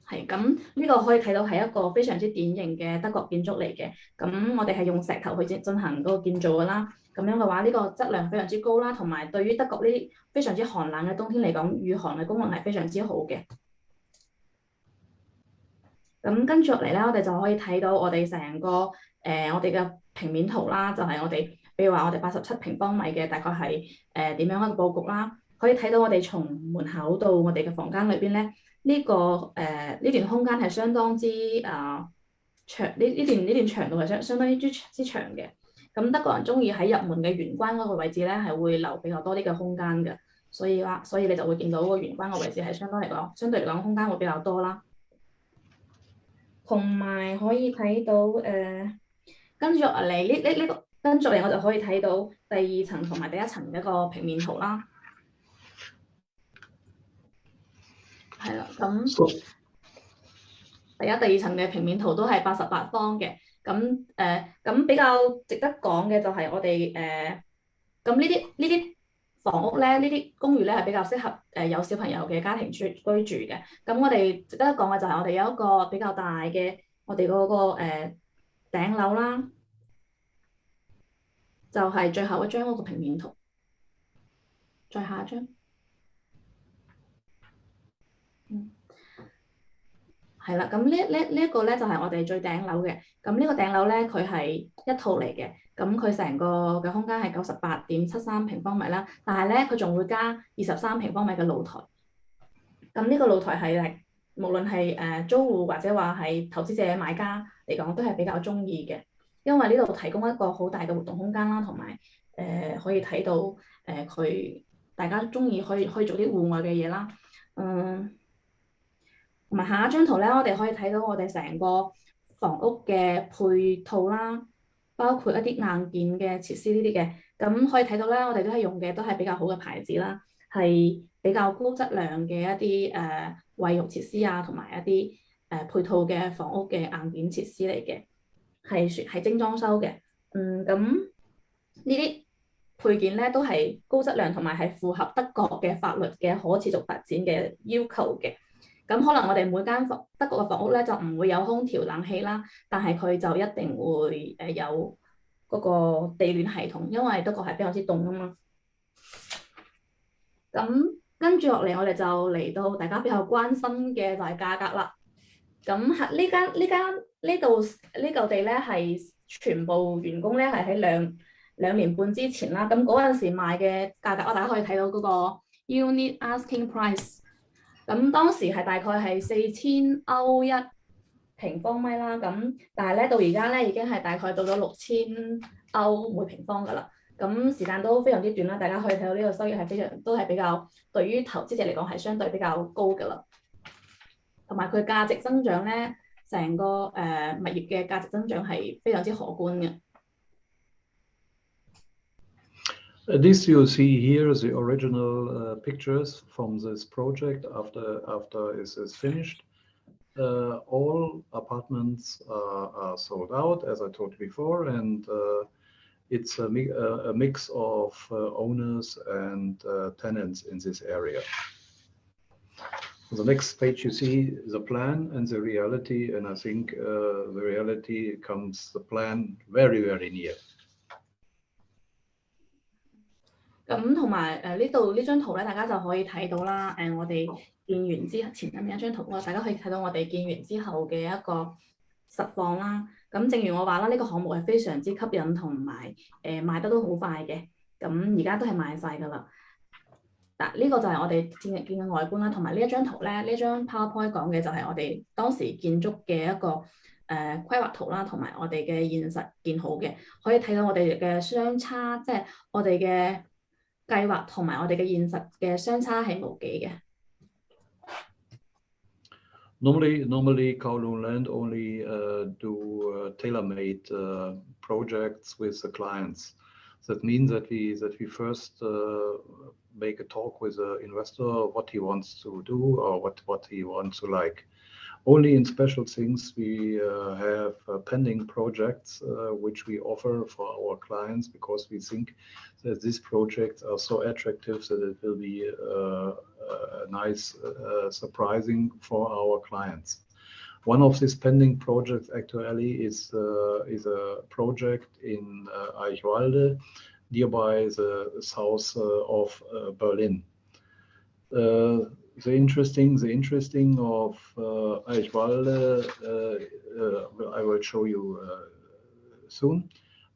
係咁，呢個可以睇到係一個非常之典型嘅德國建築嚟嘅。咁我哋係用石頭去進行嗰個建造㗎啦。咁樣嘅話，呢個質量非常之高啦，同埋對於德國呢啲非常之寒冷嘅冬天嚟講，御寒嘅功能係非常之好嘅。咁跟住落嚟咧，我哋就可以睇到我哋成個我哋嘅平面圖啦，就係我哋，比如話我哋87平方米嘅，大概係點樣一個佈局啦。可以睇到我哋從門口到我哋嘅房間裏邊咧，呢段空間係相當之長，呢段長度係相當之長嘅。咁德國人中意喺入門嘅玄關嗰個位置咧，係會留比較多啲嘅空間嘅，所以你就會見到個玄關嘅位置係相對嚟講空間會比較多啦。同埋可以睇到跟住落嚟跟住嚟我就可以睇到第2層同埋第1層嘅一個平面圖啦。係啦，咁第1、第2層嘅平面圖都係88方嘅。咁比較值得講嘅就係我哋咁呢啲房屋咧，呢啲公寓咧係比較適合有小朋友嘅家庭居住嘅。咁我哋值得講嘅就係我哋有一個比較大嘅我哋嗰個頂樓啦，就係最後一張嗰個平面圖，再下一張。係啦，咁呢一個咧就係我哋最頂樓嘅。咁呢個頂樓咧佢係一套嚟嘅，咁佢成個嘅空間係98.73平方米啦。但係咧佢仲會加23平方米嘅露台。咁呢個露台係無論係租戶或者話係投資者買家嚟講都係比較中意嘅，因為呢度提供一個好大嘅活動空間啦，同埋可以睇到佢大家中意可以做啲戶外嘅嘢啦。同埋下一張圖咧，我哋可以睇到我哋成個房屋嘅配套啦，包括一啲硬件嘅設施呢啲嘅。咁可以睇到咧，我哋都係用嘅都係比較好嘅牌子啦，係比較高質量嘅一啲衛浴設施啊，同埋一啲配套嘅房屋嘅硬件設施嚟嘅，係精裝修嘅。咁呢啲配件咧都係高質量，同埋係符合德國嘅法律嘅可持續發展嘅要求嘅。咁可能我哋每間德國嘅房屋咧就唔會有空調冷氣啦，但係佢就一定會有嗰個地暖系統，因為德國係非常之凍啊嘛。咁跟住落嚟，我哋就嚟到大家比較關心嘅就係價格啦。咁呢嚿地咧係全部完工咧係喺兩年半之前啦。咁嗰陣時賣嘅價格，大家可以睇到嗰個 unit asking price。咁當時係大概係4000歐1平方米啦。咁但係咧到而家咧已經係大概到咗6000歐每平方㗎啦。咁時間都非常之短啦，大家可以睇到呢個收益係都係比較對於投資者嚟講係相對比較高㗎啦。同埋佢價值增長咧，成個物業嘅價值增長係非常之可觀嘅。This you see here is the original pictures from this project after it is finished. all apartments are sold out, as I told before, and it's a mix of owners and tenants in this area. On the next page, you see the plan and the reality, and I think the reality comes the plan very, very near. 咁同埋呢度呢張圖咧，大家就可以睇到啦。我哋建完之前面一張圖啦，大家可以睇到我哋建完之後嘅一個實況啦。咁正如我話啦，呢個項目係非常之吸引，同埋賣得都好快嘅。咁而家都係賣晒㗎啦。嗱，呢個就係我哋見嘅外觀啦，同埋呢一張圖咧，呢張 PowerPoint 講嘅就係我哋當時建築嘅一個規劃圖啦，同埋我哋嘅現實建好嘅，可以睇到我哋嘅相差，即係我哋嘅計劃同埋我哋嘅現實嘅相差係無幾嘅。Normally, Kowloon Land only do tailor-made projects with the clients. That means that we first make a talk with the investor what he wants to do or what he wants to like. Only in special things we have pending projects which we offer for our clients because we think that these projects are so attractive that it will be a nice surprising for our clients. One of these pending projects actually is a project in Eichwalde, nearby the south of Berlin. The interesting of Eichwalde, I will show you soon.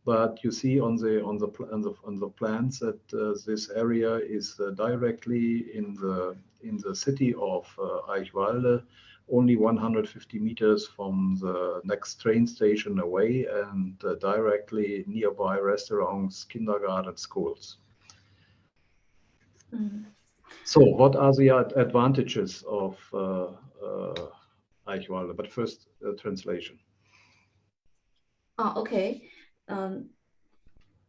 But you see on the plans that this area is directly in the city of Eichwalde, only 150 meters from the next train station away, and directly nearby restaurants, kindergarten, schools. So what are the advantages of Eichwalde? But first, translation. OK，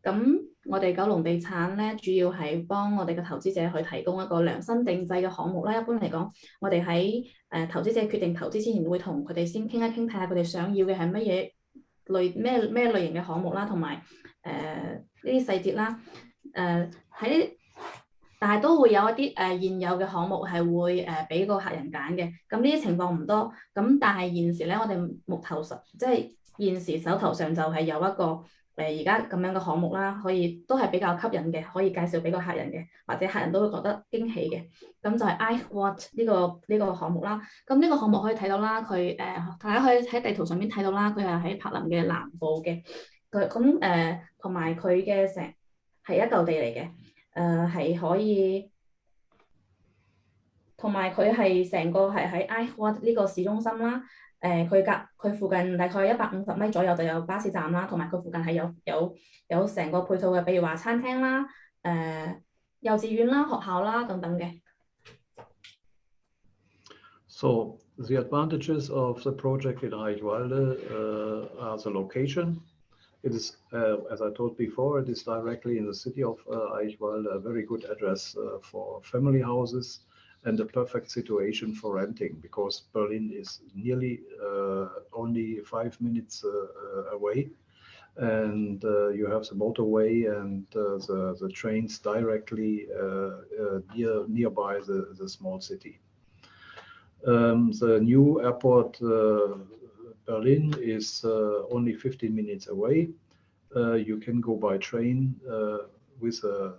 咁我哋九龍地產咧，主要係幫我哋嘅投資者去提供一個量身定製嘅項目啦。一般嚟講，我哋喺投資者決定投資之前，會同佢哋先傾一傾，睇下佢哋想要嘅係咩類型嘅項目啦，同埋呢啲細節啦。但係都會有一啲現有嘅項目係會俾個客人揀嘅。咁呢啲情況唔多。咁但係現時咧，我哋即係現時手頭上就係有一個而家咁樣嘅項目啦，可以都係比較吸引嘅，可以介紹俾個客人嘅，或者客人都會覺得驚喜嘅。咁就係 Eichwalde 呢個項目啦。咁呢個項目可以睇到啦，佢大家可以喺地圖上面睇到啦，佢係喺柏林嘅南部嘅。同埋佢嘅成係一嚿地嚟嘅。係可以，同埋佢係成個係喺 Eichwalde 呢個市中心啦。佢附近大概150米左右就有巴士站啦，同埋佢附近係有成個配套嘅，比如話餐廳啦、幼稚園啦、學校啦等等嘅。So the advantages of the project in Eichwalde are the location. It is, as I told before, it is directly in the city of Eichwalde, a very good address for family houses and a perfect situation for renting because Berlin is nearly only 5 minutes away, and you have the motorway and the trains directly nearby the small city. The new airport Berlin is only 15 minutes away. You can go by train with a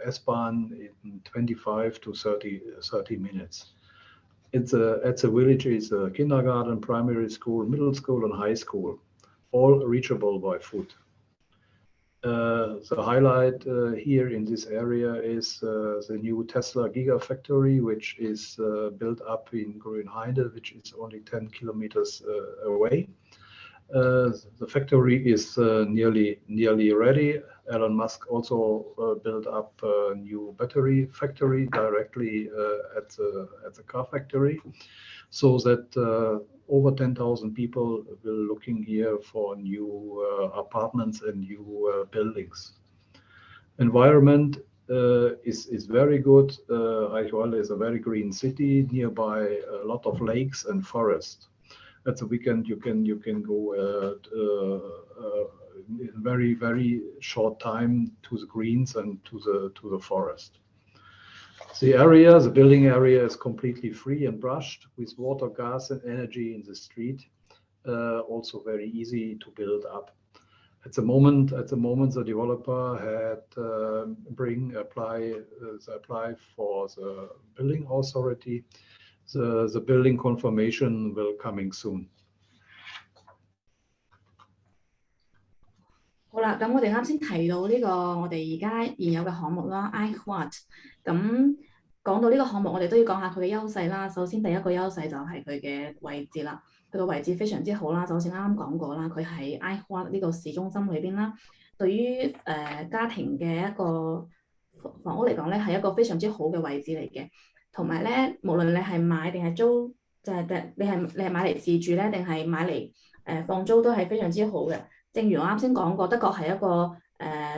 S-Bahn in 25 to 30 minutes. At the village is a kindergarten, primary school, middle school, and high school, all reachable by foot. The highlight here in this area is the new Tesla Gigafactory, which is built up in Grünheide, which is only 10 kilometers away. The factory is nearly ready. Elon Musk also built up a new battery factory directly at the car factory, so that over 10,000 people will looking here for new apartments and new buildings. Environment is very good. Eichwalde is a very green city, nearby a lot of lakes and forest. at the weekend you can go in very short time to the greens and to the forest. The building area is completely free and brushed with water, gas, and energy in the street. Also very easy to build up. At the moment, the developer had apply for the building authority. The building confirmation will coming soon. 好啦，咁我哋啱先提到呢個我哋而家現有嘅項目啦 ，iQuart。咁講到呢個項目，我哋都要講下佢嘅優勢啦。首先第一個優勢就係佢嘅位置啦，佢個位置非常之好啦。就好似啱啱講過啦，佢喺 iQuart 呢個市中心裏邊啦。對於家庭嘅一個房屋嚟講咧，係一個非常之好嘅位置嚟嘅。同埋咧，無論你係買定係租，就係你係買嚟自住咧，定係買嚟放租都係非常之好嘅。正如我啱先講過，德國係一個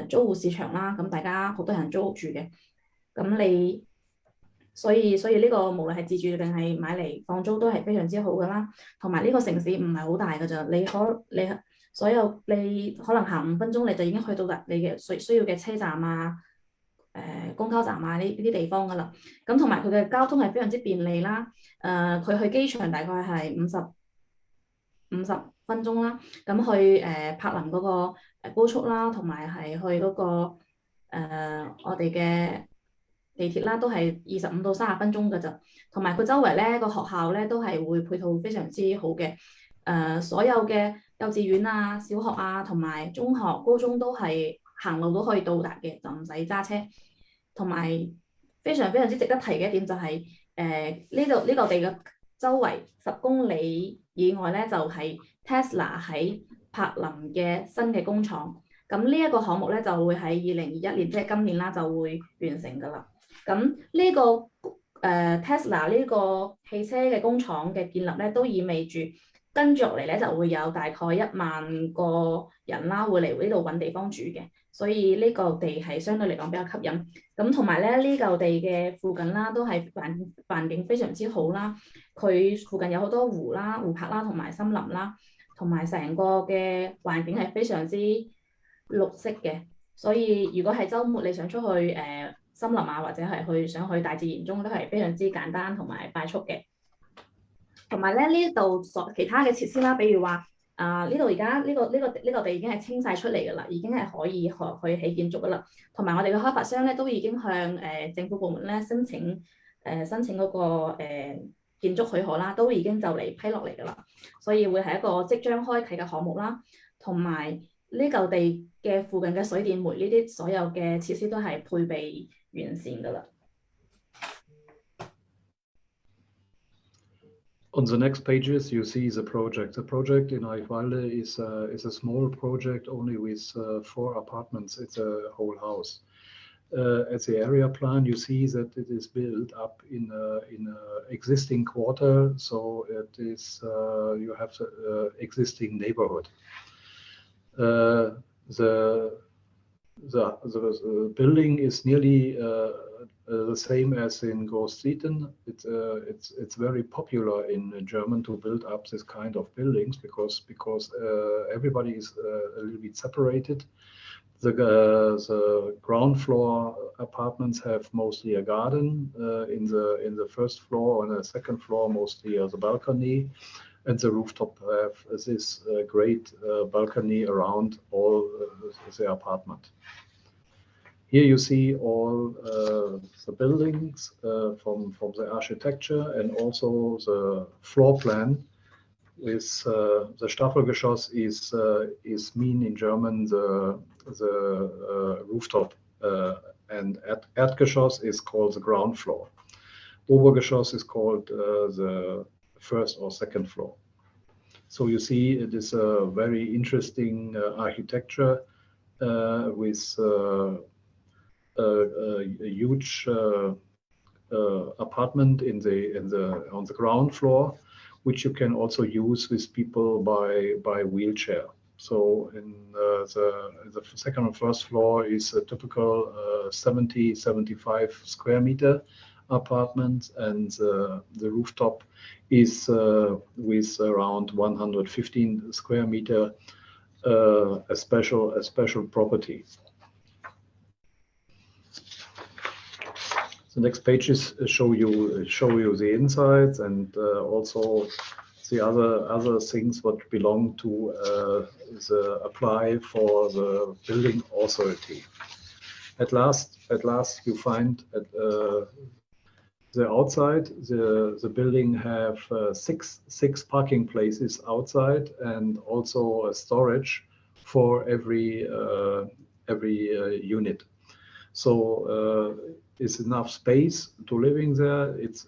租戶市場啦，咁大家好多人租屋住嘅，咁所以呢個無論係自住定係買嚟放租都係非常之好㗎啦。同埋呢個城市唔係好大㗎咋，你可能行5分鐘你就已經去到你嘅需要嘅車站啊、公交站啊呢啲地方㗎啦。咁同埋佢嘅交通係非常之便利啦。佢去機場大概係50分鐘啦，咁去柏林嗰個高速啦，同埋係去嗰個我哋嘅地鐵啦，都係25到30分鐘㗎咋。同埋佢周圍咧個學校咧都係會配套非常之好嘅。所有嘅幼稚園啊、小學啊，同埋中學、高中都係行路都可以到達嘅，就唔使揸車。同埋非常之值得提嘅一點就係呢個地嘅周圍10公里以外咧，就係Tesla 喺柏林嘅新嘅工廠。咁呢一個項目咧就會喺2021年，即係今年啦，就會完成㗎啦。咁呢個Tesla 呢個汽車嘅工廠嘅建立咧，都意味住跟住落嚟咧就會有大概1萬個人啦，會嚟呢度揾地方住嘅。所以呢個地係相對嚟講比較吸引。咁同埋咧呢嚿地嘅附近啦，都係環境非常之好啦。佢附近有好多湖啦、湖泊啦，同埋森林啦，同埋成個嘅環境係非常之綠色嘅。所以如果係週末你想出去森林啊，或者係想去大自然中，都係非常之簡單同埋快速嘅。同埋咧呢度其他嘅設施啦，比如話呢度而家呢個地已經係清晒出嚟㗎啦，已經係可以去起建築㗎啦。同埋我哋嘅開發商咧都已經向政府部門咧申請嗰個建築許可啦，都已經就嚟批落嚟㗎啦。所以會係一個即將開啟嘅項目啦。同埋呢嚿地嘅附近嘅水電煤呢啲所有嘅設施都係配備完善㗎啦。On the next pages, you see the project. The project in Eichwalde is a small project, only with 4 apartments. It's a whole house. At the area plan, you see that it is built up in an existing quarter, so it is you have the existing neighborhood. The building is nearly the same as in Großzieten. It's very popular in German to build up this kind of buildings because everybody is a little bit separated. The ground floor apartments have mostly a garden. In the first floor and the second floor mostly the balcony, and the rooftop have this great balcony around all the apartment. Here you see all the buildings from the architecture and also the floor plan. With the Staffelgeschoss is mean in German the rooftop, and Erdgeschoss is called the ground floor. Obergeschoss is called the first or second floor. So you see it is a very interesting architecture with a huge apartment on the ground floor, which you can also use with people by wheelchair. So in the second and first floor is a typical 70-75 square meter apartments, and the rooftop is with around 115 square meter a special property. The next pages show you the insights and also the other things what belong to the apply for the building authority. At last you find at the outside the building have six parking places outside and also a storage for every unit. So it's enough space to living there. It's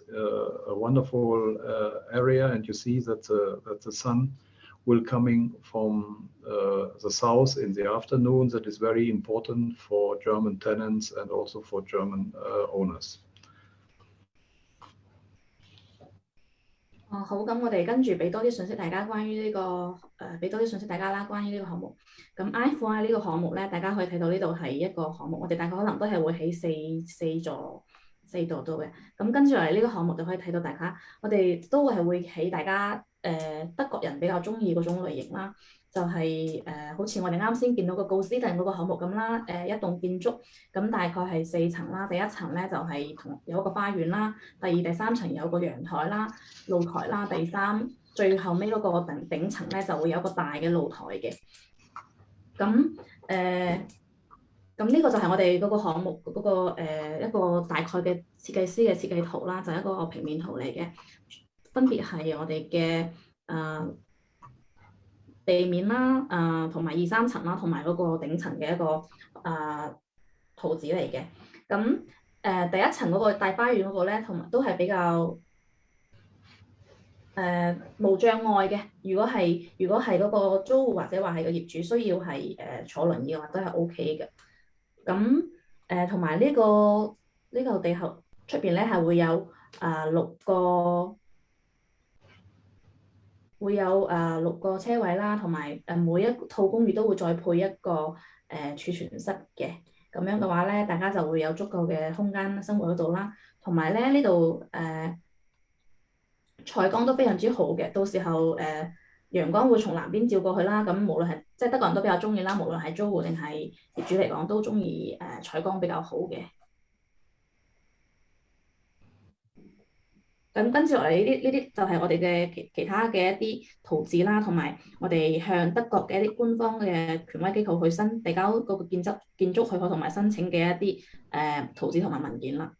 a wonderful area, and you see that the sun will coming from the south in the afternoon. That is very important for German tenants and also for German owners. 好，咁我哋跟住俾多啲信息大家關於呢個俾多啲信息大家啦，關於呢個項目。咁 I4 呢個項目咧，大家可以睇到呢度係一個項目，我哋大概可能都係會起四座度嘅。咁跟住嚟呢個項目就可以睇到大家，我哋都會起大家德國人比較中意嗰種類型啦。就係好似我哋啱先見到個告斯頓嗰個項目咁啦，一棟建築咁大概係4層啦，第一層咧就係有一個花園啦，第二、第三層有個陽台啦、露台啦，最後尾嗰個頂層咧就會有一個大嘅露台嘅。咁呢個就係我哋嗰個項目嗰個一個大概嘅設計師嘅設計圖啦，就係一個平面圖嚟嘅，分別係我哋嘅地面啦，同埋2、3層啦，同埋嗰個頂層嘅一個圖紙嚟嘅。咁第一層嗰個大花園嗰個咧，同埋都係比較無障礙嘅。如果係嗰個租戶或者話係個業主需要係坐輪椅嘅話，都係 OK 嘅。咁同埋呢個地後出邊咧係會有6個車位啦，同埋每一套公寓都會再配一個儲存室嘅。咁樣嘅話咧，大家就會有足夠嘅空間生活喺度啦。同埋咧呢度採光都非常之好嘅，到時候陽光會從南邊照過去啦。咁無論係即係德國人都比較中意啦，無論係租戶定係業主嚟講都中意採光比較好嘅。咁跟住落嚟呢啲就係我哋嘅其他嘅一啲圖紙啦，同埋我哋向德國嘅一啲官方嘅權威機構去遞交嗰個建築許可同埋申請嘅一啲圖紙同埋文件啦。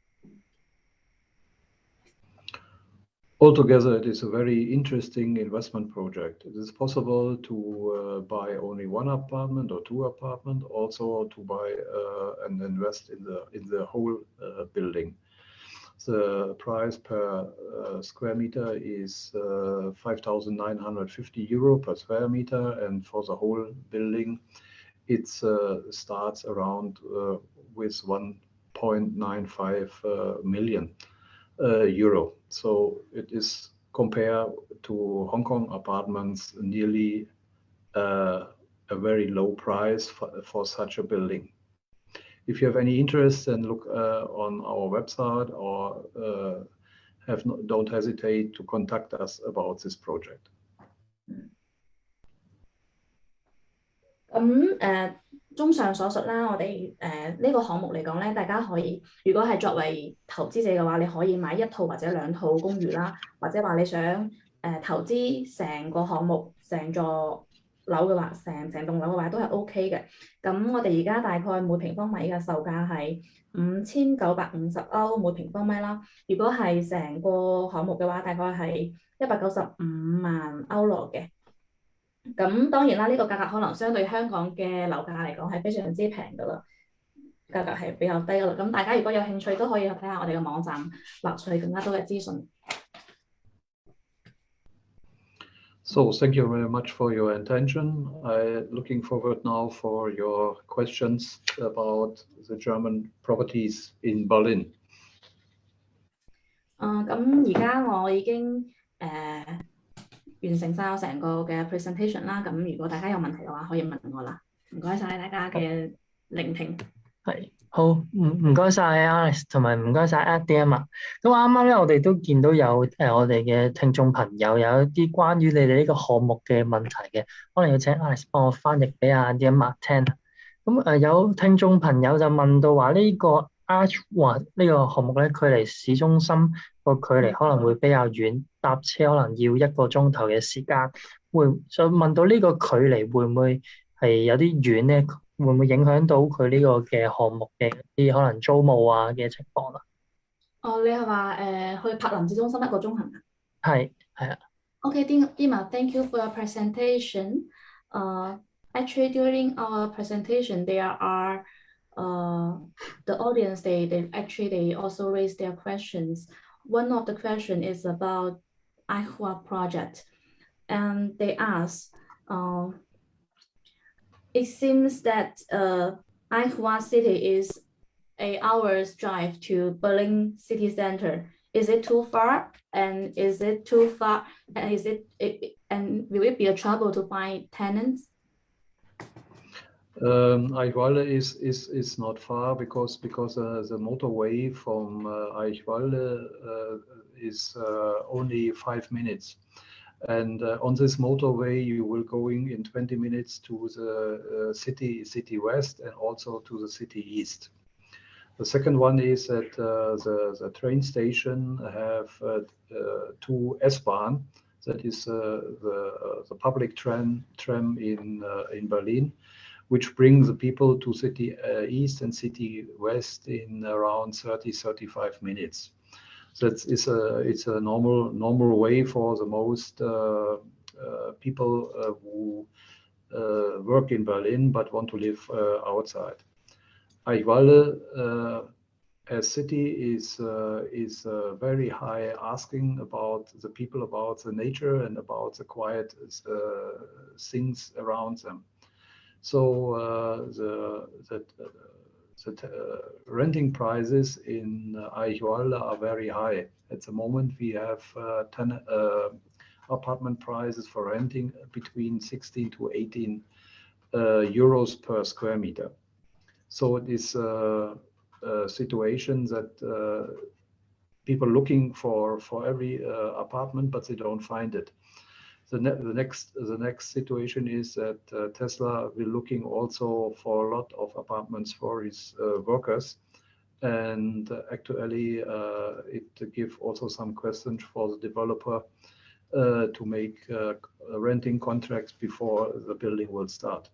Altogether, it is a very interesting investment project. It is possible to buy only one apartment or 2 apartments, also to buy and invest in the whole building. The price per square meter is 5,950 euro per square meter, and for the whole building, it starts around with 1.95 million euro. So it is compared to Hong Kong apartments nearly a very low price for such a building. If you have any interest, then look on our website or don't hesitate to contact us about this project. 綜上所述啦，我哋呢個項目嚟講咧，大家可以如果係作為投資者嘅話，你可以買1套或者2套公寓啦，或者話你想投資成個項目、成座樓嘅話，成棟樓嘅話都係 OK 嘅。咁我哋而家大概每平方米嘅售價係5950歐每平方米啦。如果係成個項目嘅話，大概係195萬歐羅嘅。咁當然啦，呢個價格可能相對香港嘅樓價嚟講係非常之平噶啦，價格係比較低噶啦。咁大家如果有興趣都可以去睇下我哋嘅網站，獲取更加多嘅資訊。So thank you very much for your attention. I'm looking forward now for your questions about the German properties in Berlin. 咁而家我已經完成晒我成個嘅 presentation 啦。咁如果大家有問題嘅話，可以問我啦。唔該晒大家嘅聆聽。係。好，唔該晒 Alex，同埋唔該晒 Dietmar。咁啱啱咧，我哋都見到有我哋嘅聽眾朋友有一啲關於你哋呢個項目嘅問題嘅，可能要請 Alex 幫我翻譯俾阿 Dietmar 聽。咁有聽眾朋友就問到話呢個 Arch 呢個項目咧，距離市中心個距離可能會比較遠，搭車可能要1個鐘頭嘅時間。就問到呢個距離會唔會係有啲遠咧？會唔會影響到佢呢個嘅項目嘅啲可能租務啊嘅情況啊？哦，你係話去柏林市中心1個鐘係咪？係啊。Okay, Dietmar, thank you for your presentation. Actually, during our presentation, there are the audience. They also raised their questions. One of the question is about Eichhua project, and they ask. It seems that Eichhua city is 8 hours drive to Berlin city center. Is it too far? And is it too far? And and will it be a trouble to find tenants? Eichwalde is not far because the motorway from Eichwalde is only 5 minutes. And on this motorway, you will going in 20 minutes to the city west and also to the city east. The second one is that the train station have 2 S-Bahn, that is the public tram in Berlin, which brings the people to city east and city west in around 30-35 minutes. So it's a normal way for the most people who work in Berlin but want to live outside. Eichwalde as city is very high, asking about the people, about the nature and about the quiet things around them. So the renting prices in Eichwalde are very high. At the moment, we have 10 apartment prices for renting between 16 to 18 euros per square meter. So it is a situation that people looking for every apartment, but they don't find it. The next situation is that Tesla will looking also for a lot of apartments for his workers, and actually it give also some questions for the developer to make renting contracts before the building will start.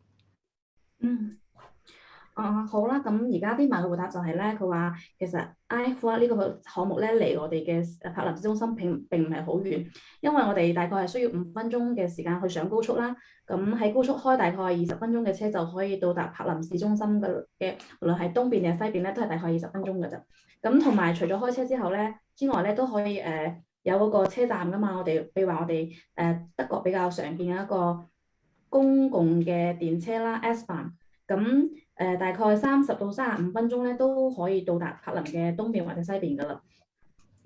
好啦，咁而家啲嘅回答就係咧，佢話其實 Eichhua 呢個項目咧離我哋嘅柏林市中心並唔係好遠，因為我哋大概係需要5分鐘嘅時間去上高速啦。咁喺高速開大概20分鐘嘅車就可以到達柏林市中心嘅，無論係東邊定係西邊咧，都係大概20分鐘嘅啫。咁同埋除咗開車之外咧，都可以有嗰個車站噶嘛。譬如話我哋德國比較常見嘅一個公共嘅電車啦 S-Bahn， 咁大概30到35分鐘咧都可以到達柏林嘅東邊或者西邊噶啦。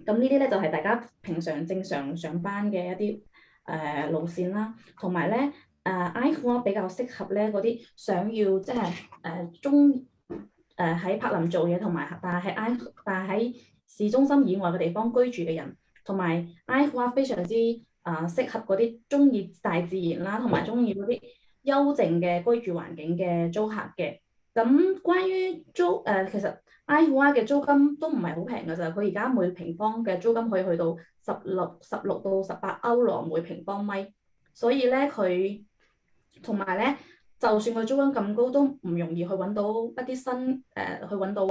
咁呢啲咧就係大家平常正常上班嘅一啲路線啦，同埋咧Eichhua 比較適合咧嗰啲想要即係喺柏林做嘢，同埋但係喺市中心以外嘅地方居住嘅人，同埋Eichhua非常之適合嗰啲中意大自然啦，同埋中意嗰啲幽靜嘅居住環境嘅租客嘅。咁關於其實Eichhua嘅租金都唔係好平㗎咋，佢而家每平方嘅租金可以去到16到18歐羅每平方米，所以咧佢同埋咧，就算佢租金咁高，都唔容易去揾到一啲新去揾到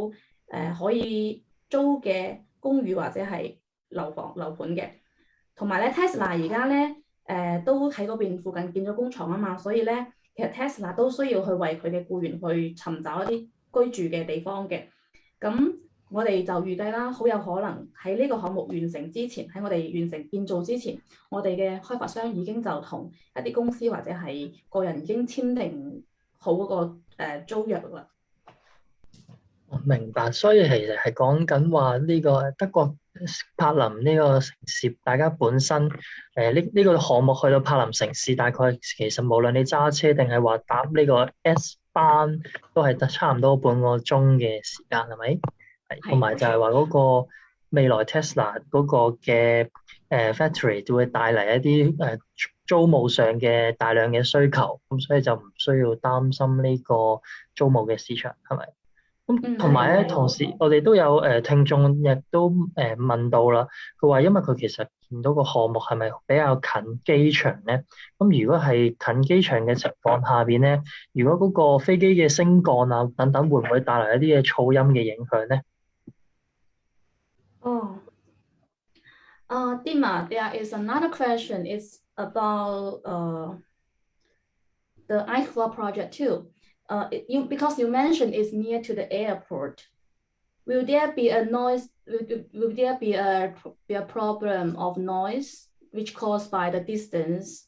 可以租嘅公寓或者係樓盤嘅。同埋咧 Tesla 而家咧都喺嗰邊附近建咗工廠啊嘛，所以咧其實 Tesla 都需要去為佢嘅僱員去尋找一啲居住嘅地方嘅。咁我哋就預計啦，好有可能喺呢個項目完成之前，喺我哋完成建造之前，我哋嘅開發商已經就同一啲公司或者係個人已經簽訂好嗰個租約啦。明白，所以其實係講緊話呢個德國柏林呢個城市，大家本身呢個項目去到柏林城市，大概其實無論你揸車定係話搭呢個班都係得差唔多半個鐘嘅時間，係咪？係，同埋就係話嗰個未來 Tesla 嗰個嘅factory 都會帶嚟一啲租務上嘅大量嘅需求，咁所以就唔需要擔心呢個租務嘅市場，係咪？咁同埋咧，同時我哋都有聽眾亦都問到啦，佢話因為佢其實見到個項目係咪比較近機場咧？咁如果係近機場嘅情況下邊咧，如果嗰個飛機嘅升降啊等等，會唔會帶來一啲嘅噪音嘅影響咧？哦，Dietmar, there is another question. It's about the I4 project too. Because you mentioned it's near to the airport. Will there be a noise? Will there be a problem of noise which caused by the distance,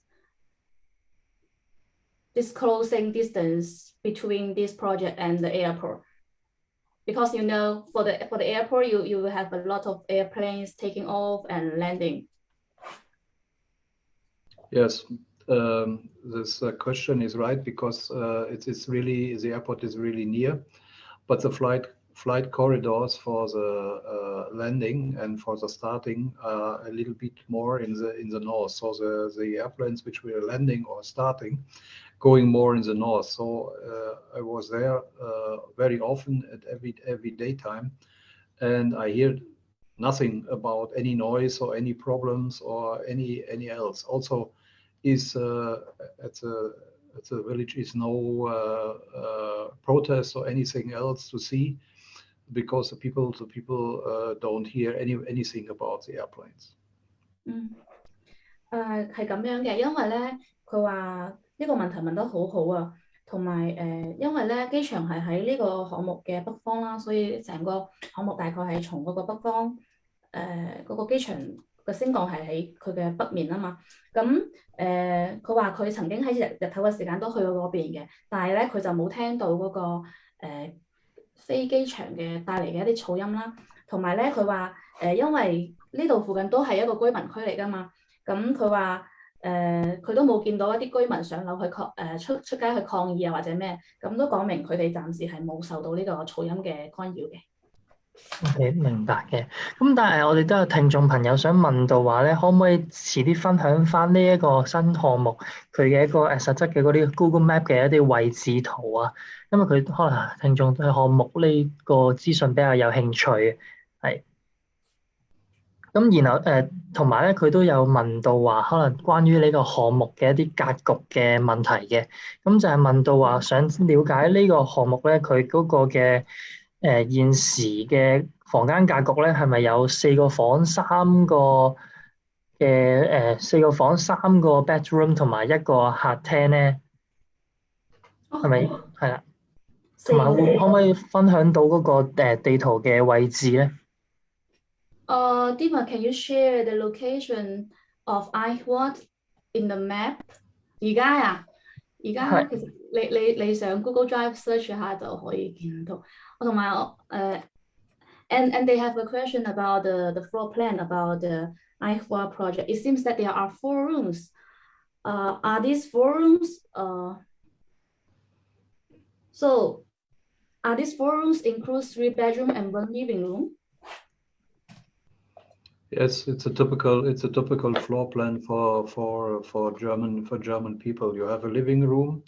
this closing distance between this project and the airport? Because you know, for the airport, you will have a lot of airplanes taking off and landing. Yes, this question is right because it's really, the airport is really near, but the flight corridors for the landing and for the starting are a little bit more in the north. So the airplanes which were landing or starting going more in the north. So I was there very often at every daytime, and I hear nothing about any noise or any problems or any else. Also, is at the village is no protest or anything else to see, because the people don't hear anything about the airplanes. 係咁樣嘅，因為咧佢話呢個問題問得好好啊，同埋因為咧機場係喺呢個項目嘅北方啦，所以成個項目大概係從嗰個北方嗰個機場嘅升降係喺佢嘅北面啊嘛。咁佢話佢曾經喺日頭嘅時間都去過嗰邊嘅，但係咧佢就冇聽到嗰個飛機場嘅帶嚟嘅一啲噪音啦。同埋咧佢話因為呢度附近都係一個居民區嚟㗎嘛。咁佢話佢都冇見到一啲居民上樓去出街去抗議啊或者咩，咁都講明佢哋暫時係冇受到呢個噪音嘅干擾嘅。OK， 明白嘅。咁但係我哋都有聽眾朋友想問到話咧，可唔可以遲啲分享翻呢一個新項目佢嘅一個實質嘅嗰啲 Google Map 嘅一啲位置圖啊？因為佢可能聽眾對項目呢個資訊比較有興趣，係。咁然後同埋咧，佢都有問到話，可能關於呢個項目嘅一啲格局嘅問題嘅。咁就係問到話，想了解呢個項目咧，佢嗰個嘅現時嘅房間格局咧，係咪有4個房、3個嘅4個房、3個 bedroom 同埋1個客廳咧？係咪係啦？同埋可唔可以分享到嗰個地圖嘅位置咧？Dietmar, can you share the location of I4 in the map？ 而家其實你上 Google Drive search 下就可以見到。同埋and they have a question about the floor plan about the I4 project. It seems that there are 4 rooms. Are these 4 rooms? So are these 4 rooms include 3 bedroom and 1 living room? Yes, it's a typical floor plan for German people. You have a living room,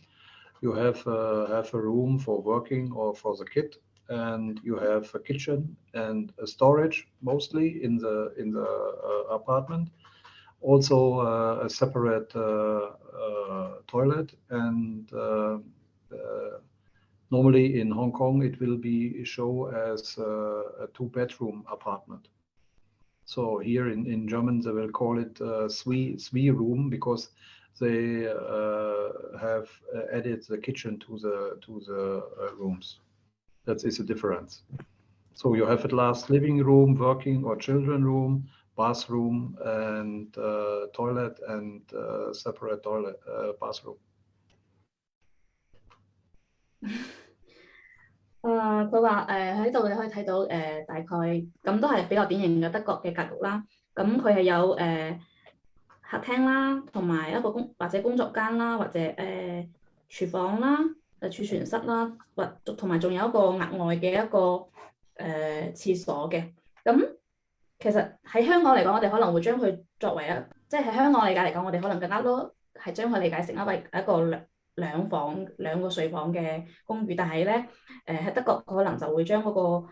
you have a room for working or for the kid, and you have a kitchen and a storage mostly in the apartment. Also a separate toilet, and normally in Hong Kong it will be shown as a 2-bedroom apartment. So here in German they will call it Sui room, because they have added the kitchen to the rooms. That is the difference. So you have at last living room, working or children room, bathroom, and toilet, and separate toilet bathroom. 佢話喺度你可以睇到大概咁都係比較典型嘅德國嘅格局啦。咁佢係有客廳啦，同埋一個或者工作間啦，或者廚房啦，儲存室啦，同埋仲有一個額外嘅一個廁所嘅。咁其實喺香港嚟講，我哋可能會將佢作為即係喺香港理解嚟講，我哋可能更加多係將佢理解成一個兩個睡房嘅公寓，但係咧喺德國可能就會將嗰個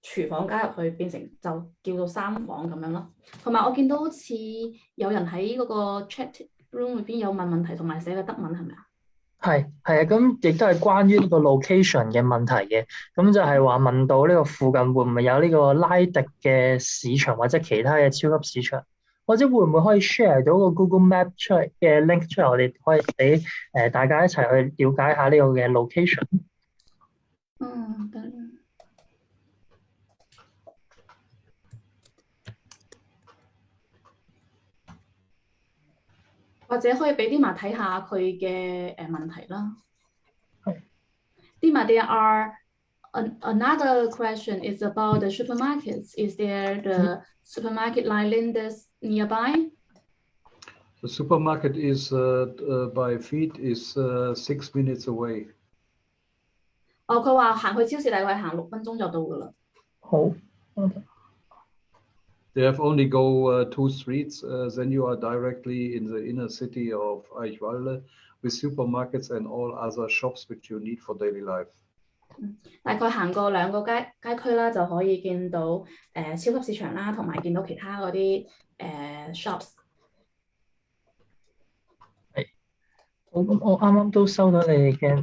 廚房加入去，變成就叫做3房咁樣咯。同埋我見到好似有人喺嗰個 chat room 裏邊有問題，同埋寫嘅德文係咪啊？係啊，咁亦都係關於呢個 location 嘅問題嘅。咁就係話問到呢個附近會唔會有呢個拉迪嘅市場或者其他嘅超級市場，或者會唔會可以 share 到個 Google Map 出嚟嘅 link 出嚟，我哋可以俾大家一齊去了解下呢個嘅 location。得。或者可以俾Dietmar睇下佢嘅問題啦。Dietmar, there are another question is about the supermarkets. Is there the supermarket like Lindes nearby? The supermarket is by feet is 6 minutes away. 佢話行去超市大概行6分鐘就到㗎啦。好。They have only go 2 streets, then you are directly in the inner city of Eichwalde with supermarkets and all other shops which you need for daily life. 大概行過2個街區啦，就可以見到超級市場啦，同埋見到其他嗰啲shops。係。好，咁我啱啱都收到你哋嘅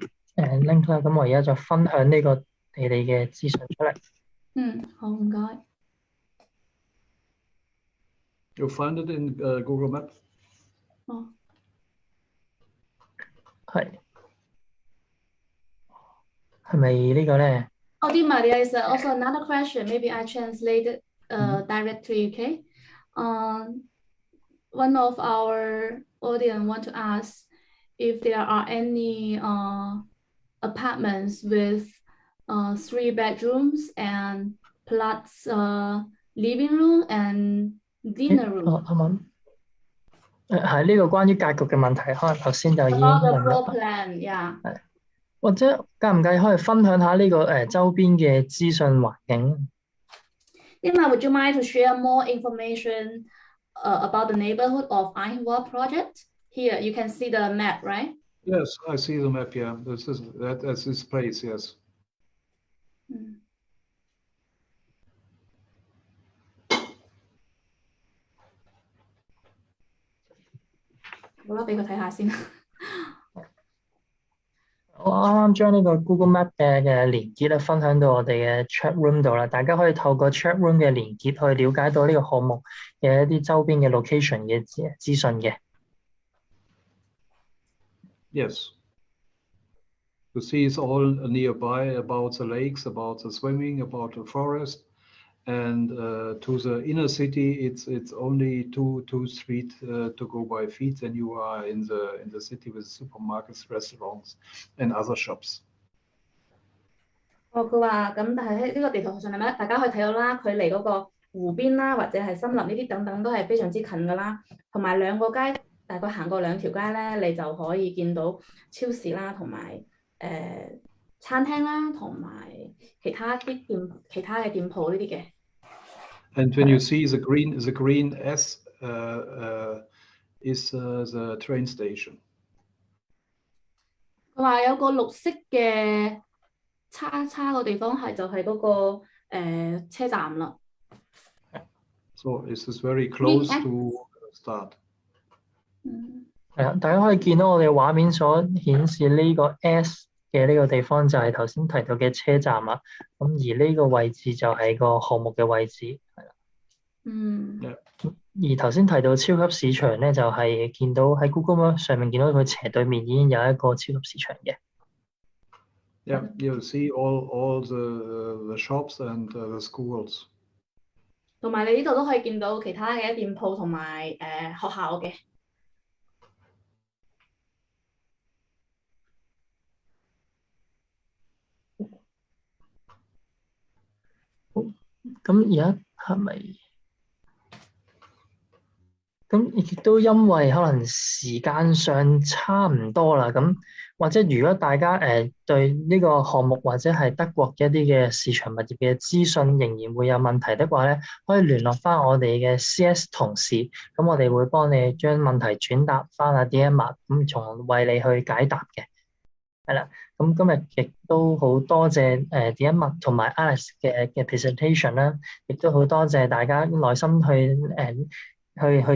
link 啦，咁我而家就分享呢個你哋嘅資訊出嚟。好，唔該。You'll find it in Google Maps. 係咪呢個咧？Dietmar, there is also another question. Maybe I translate directly, okay? One of our audience want to ask if there are any apartments with 3 bedrooms and plus living room and dinner room. 係呢個關於格局嘅問題，可能頭先就已經問咗。係，或者介唔介意可以分享下呢個周邊嘅資訊環境？Dietmar, would you mind to share more information about the neighborhood of Eichwalde project? Here you can see the map, right? Yes, I see the map. Yeah, that's this place. Yes. 好啦，俾佢睇下先。我啱啱將呢個 Google Map 嘅連結咧分享到我哋嘅 chat room 度啦，大家可以透過 chat room 嘅連結去了解到呢個項目嘅一啲周邊嘅 location 嘅資訊嘅。Yes. You see, it's all nearby about the lakes, about the swimming, about the forest, and to the inner city, it's only two streets to go by feet, and you are in the city with supermarkets, restaurants, and other shops. 佢話咁，但係喺呢個地圖上面咧，大家可以睇到啦，佢離嗰個湖邊啦，或者係森林呢啲等等都係非常之近㗎啦。同埋2個街，大概行過2條街咧，你就可以見到超市啦，同埋餐廳啦，同埋其他嘅店鋪呢啲嘅。And when you see the green S is the train station. 佢話有個綠色嘅叉個地方就係嗰個車站啦。So this is very close to start. 係啊，大家可以見到我哋畫面所顯示呢個 S 嘅呢個地方就係頭先提到嘅車站啦。咁而呢個位置就係個項目嘅位置，係啦。而頭先提到超級市場咧，就係見到喺 Google Map 上面見到佢斜對面已經有一個超級市場嘅。Yeah, you see all the shops and the schools. 同埋你呢度都可以見到其他嘅店鋪同埋學校嘅。咁而家係咪？咁亦都因為可能時間上差唔多啦，咁或者如果大家對呢個項目或者係德國嘅一啲嘅市場物業嘅資訊仍然會有問題的話咧，可以聯絡翻我哋嘅 CS 同事，咁我哋會幫你將問題轉達翻阿 Dietmar，咁從為你去解答嘅。係啦，咁今日亦都好多謝Dietmar同埋 Alex 嘅 presentation 啦，亦都好多謝大家耐心去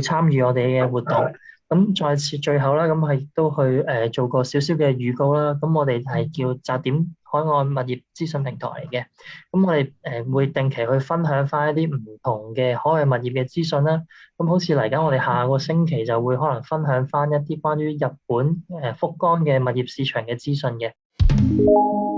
參與我哋嘅活動。咁再次最後啦，咁係亦都去做個少少嘅預告啦。咁我哋係叫扎點海外物業資訊平台嚟嘅。咁我哋會定期去分享翻一啲唔同嘅海外物業嘅資訊啦。咁好似嚟緊我哋下個星期就會可能分享翻一啲關於日本福岡嘅物業市場嘅資訊嘅。